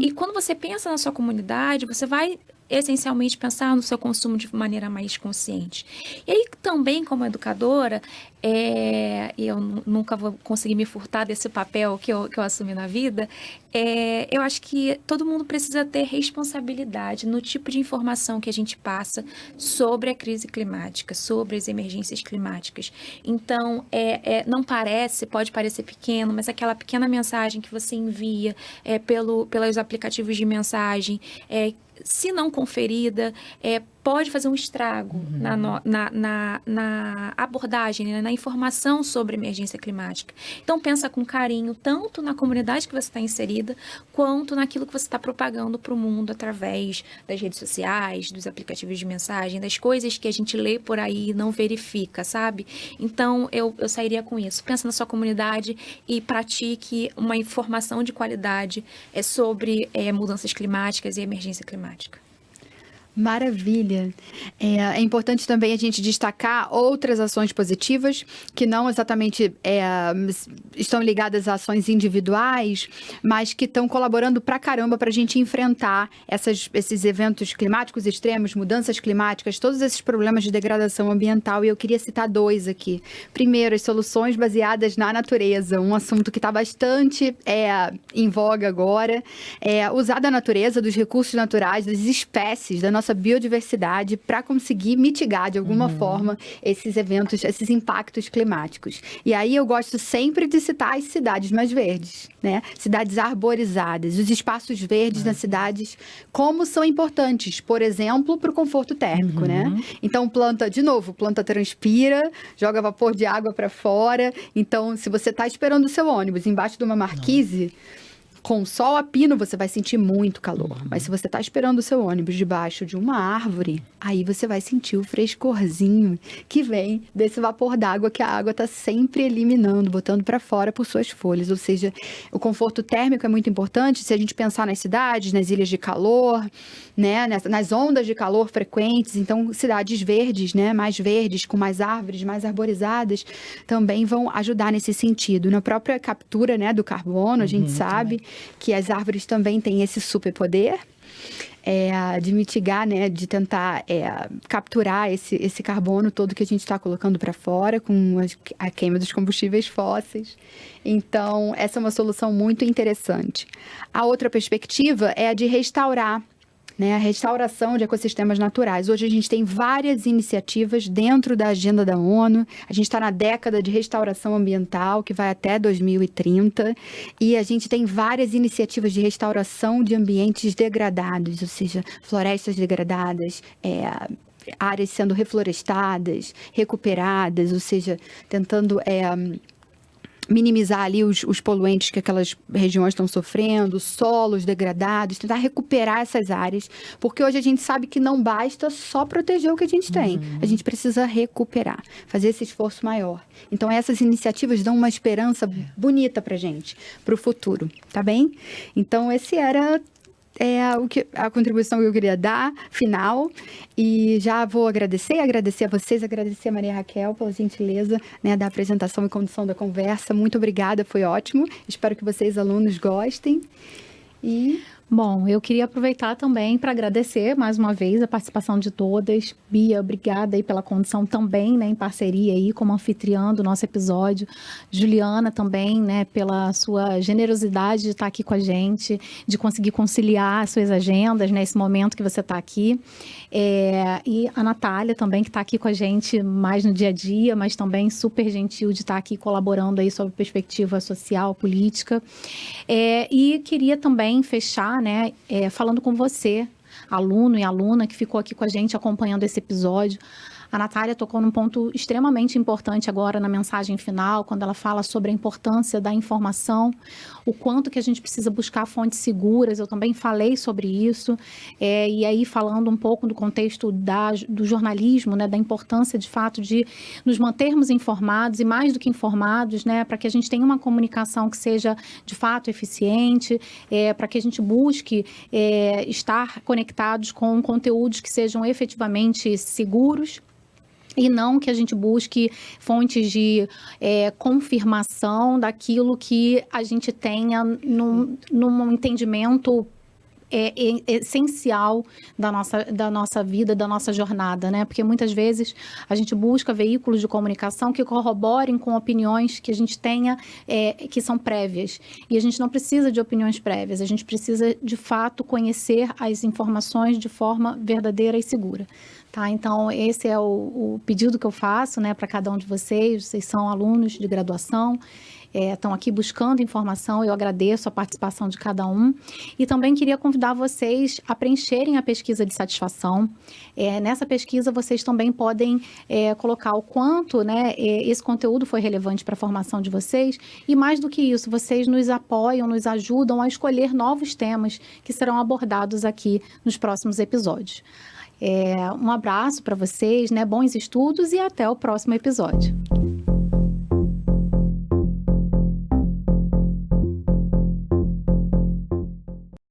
E quando você pensa na sua comunidade, você vai essencialmente pensar no seu consumo de maneira mais consciente. E aí também, como educadora, eu nunca vou conseguir me furtar desse papel que eu assumi na vida, eu acho que todo mundo precisa ter responsabilidade no tipo de informação que a gente passa sobre a crise climática, sobre as emergências climáticas. Então, pode parecer pequeno, mas aquela pequena mensagem que você envia pelos aplicativos de mensagem, se não conferida, pode fazer um estrago na abordagem, né, na informação sobre emergência climática. Então, pensa com carinho, tanto na comunidade que você está inserida, quanto naquilo que você está propagando para o mundo através das redes sociais, dos aplicativos de mensagem, das coisas que a gente lê por aí e não verifica, sabe? Então, eu sairia com isso. Pensa na sua comunidade e pratique uma informação de qualidade sobre mudanças climáticas e emergência climática. Maravilha. É importante também a gente destacar outras ações positivas que não exatamente estão ligadas a ações individuais, mas que estão colaborando pra caramba para a gente enfrentar esses eventos climáticos extremos, mudanças climáticas, todos esses problemas de degradação ambiental. E eu queria citar 2 aqui. Primeiro, as soluções baseadas na natureza, um assunto que está bastante em voga agora. Usar da natureza, dos recursos naturais, das espécies, da nossa biodiversidade para conseguir mitigar de alguma forma esses eventos, esses impactos climáticos. E aí eu gosto sempre de citar as cidades mais verdes, né? Cidades arborizadas, os espaços verdes nas cidades, como são importantes, por exemplo, para o conforto térmico, né? Então, planta transpira, joga vapor de água para fora. Então, se você está esperando o seu ônibus embaixo de uma marquise, com sol a pino, você vai sentir muito calor. Mas se você está esperando o seu ônibus debaixo de uma árvore, aí você vai sentir o frescorzinho que vem desse vapor d'água que a água está sempre eliminando, botando para fora por suas folhas. Ou seja, o conforto térmico é muito importante. Se a gente pensar nas cidades, nas ilhas de calor, né, nas ondas de calor frequentes, então cidades verdes, né, mais verdes, com mais árvores, mais arborizadas, também vão ajudar nesse sentido. Na própria captura, né, do carbono, a gente sabe que as árvores também têm esse superpoder de mitigar, né, de tentar capturar esse carbono todo que a gente está colocando para fora com a queima dos combustíveis fósseis. Então, essa é uma solução muito interessante. A outra perspectiva é a de restaurar, né, a restauração de ecossistemas naturais. Hoje a gente tem várias iniciativas dentro da agenda da ONU. A gente está na década de restauração ambiental, que vai até 2030, e a gente tem várias iniciativas de restauração de ambientes degradados, ou seja, florestas degradadas, áreas sendo reflorestadas, recuperadas, ou seja, tentando minimizar ali os poluentes que aquelas regiões estão sofrendo, solos degradados, tentar recuperar essas áreas, porque hoje a gente sabe que não basta só proteger o que a gente tem, a gente precisa recuperar, fazer esse esforço maior. Então essas iniciativas dão uma esperança bonita pra gente, pro futuro, tá bem? Então esse era a contribuição que eu queria dar, final, e já vou agradecer a vocês, agradecer a Maria Raquel pela gentileza, né, da apresentação e condução da conversa. Muito obrigada, foi ótimo. Espero que vocês, alunos, gostem. Bom, eu queria aproveitar também para agradecer mais uma vez a participação de todas. Bia, obrigada aí pela condição também, né, em parceria aí como anfitriã do nosso episódio. Juliana também, né, pela sua generosidade de estar aqui com a gente, de conseguir conciliar as suas agendas nesse momento que você está aqui. E a Natália também, que está aqui com a gente mais no dia a dia, mas também super gentil de estar aqui colaborando aí sobre perspectiva social, política. E queria também fechar, né, falando com você, aluno e aluna que ficou aqui com a gente acompanhando esse episódio. A Natália tocou num ponto extremamente importante agora na mensagem final, quando ela fala sobre a importância da informação. o quanto que a gente precisa buscar fontes seguras, eu também falei sobre isso, e aí falando um pouco do contexto do jornalismo, né, da importância de fato de nos mantermos informados e mais do que informados, né, para que a gente tenha uma comunicação que seja de fato eficiente, para que a gente busque estar conectados com conteúdos que sejam efetivamente seguros, e não que a gente busque fontes de confirmação daquilo que a gente tenha num entendimento essencial da nossa vida, da nossa jornada, né? Porque muitas vezes a gente busca veículos de comunicação que corroborem com opiniões que a gente tenha, que são prévias. E a gente não precisa de opiniões prévias, a gente precisa, de fato, conhecer as informações de forma verdadeira e segura. Tá? Então, esse é o pedido que eu faço, né, para cada um de vocês. Vocês são alunos de graduação, estão aqui buscando informação, eu agradeço a participação de cada um. E também queria convidar vocês a preencherem a pesquisa de satisfação. Nessa pesquisa, vocês também podem colocar o quanto, né, esse conteúdo foi relevante para a formação de vocês. E mais do que isso, vocês nos apoiam, nos ajudam a escolher novos temas que serão abordados aqui nos próximos episódios. Um abraço para vocês, né? Bons estudos e até o próximo episódio.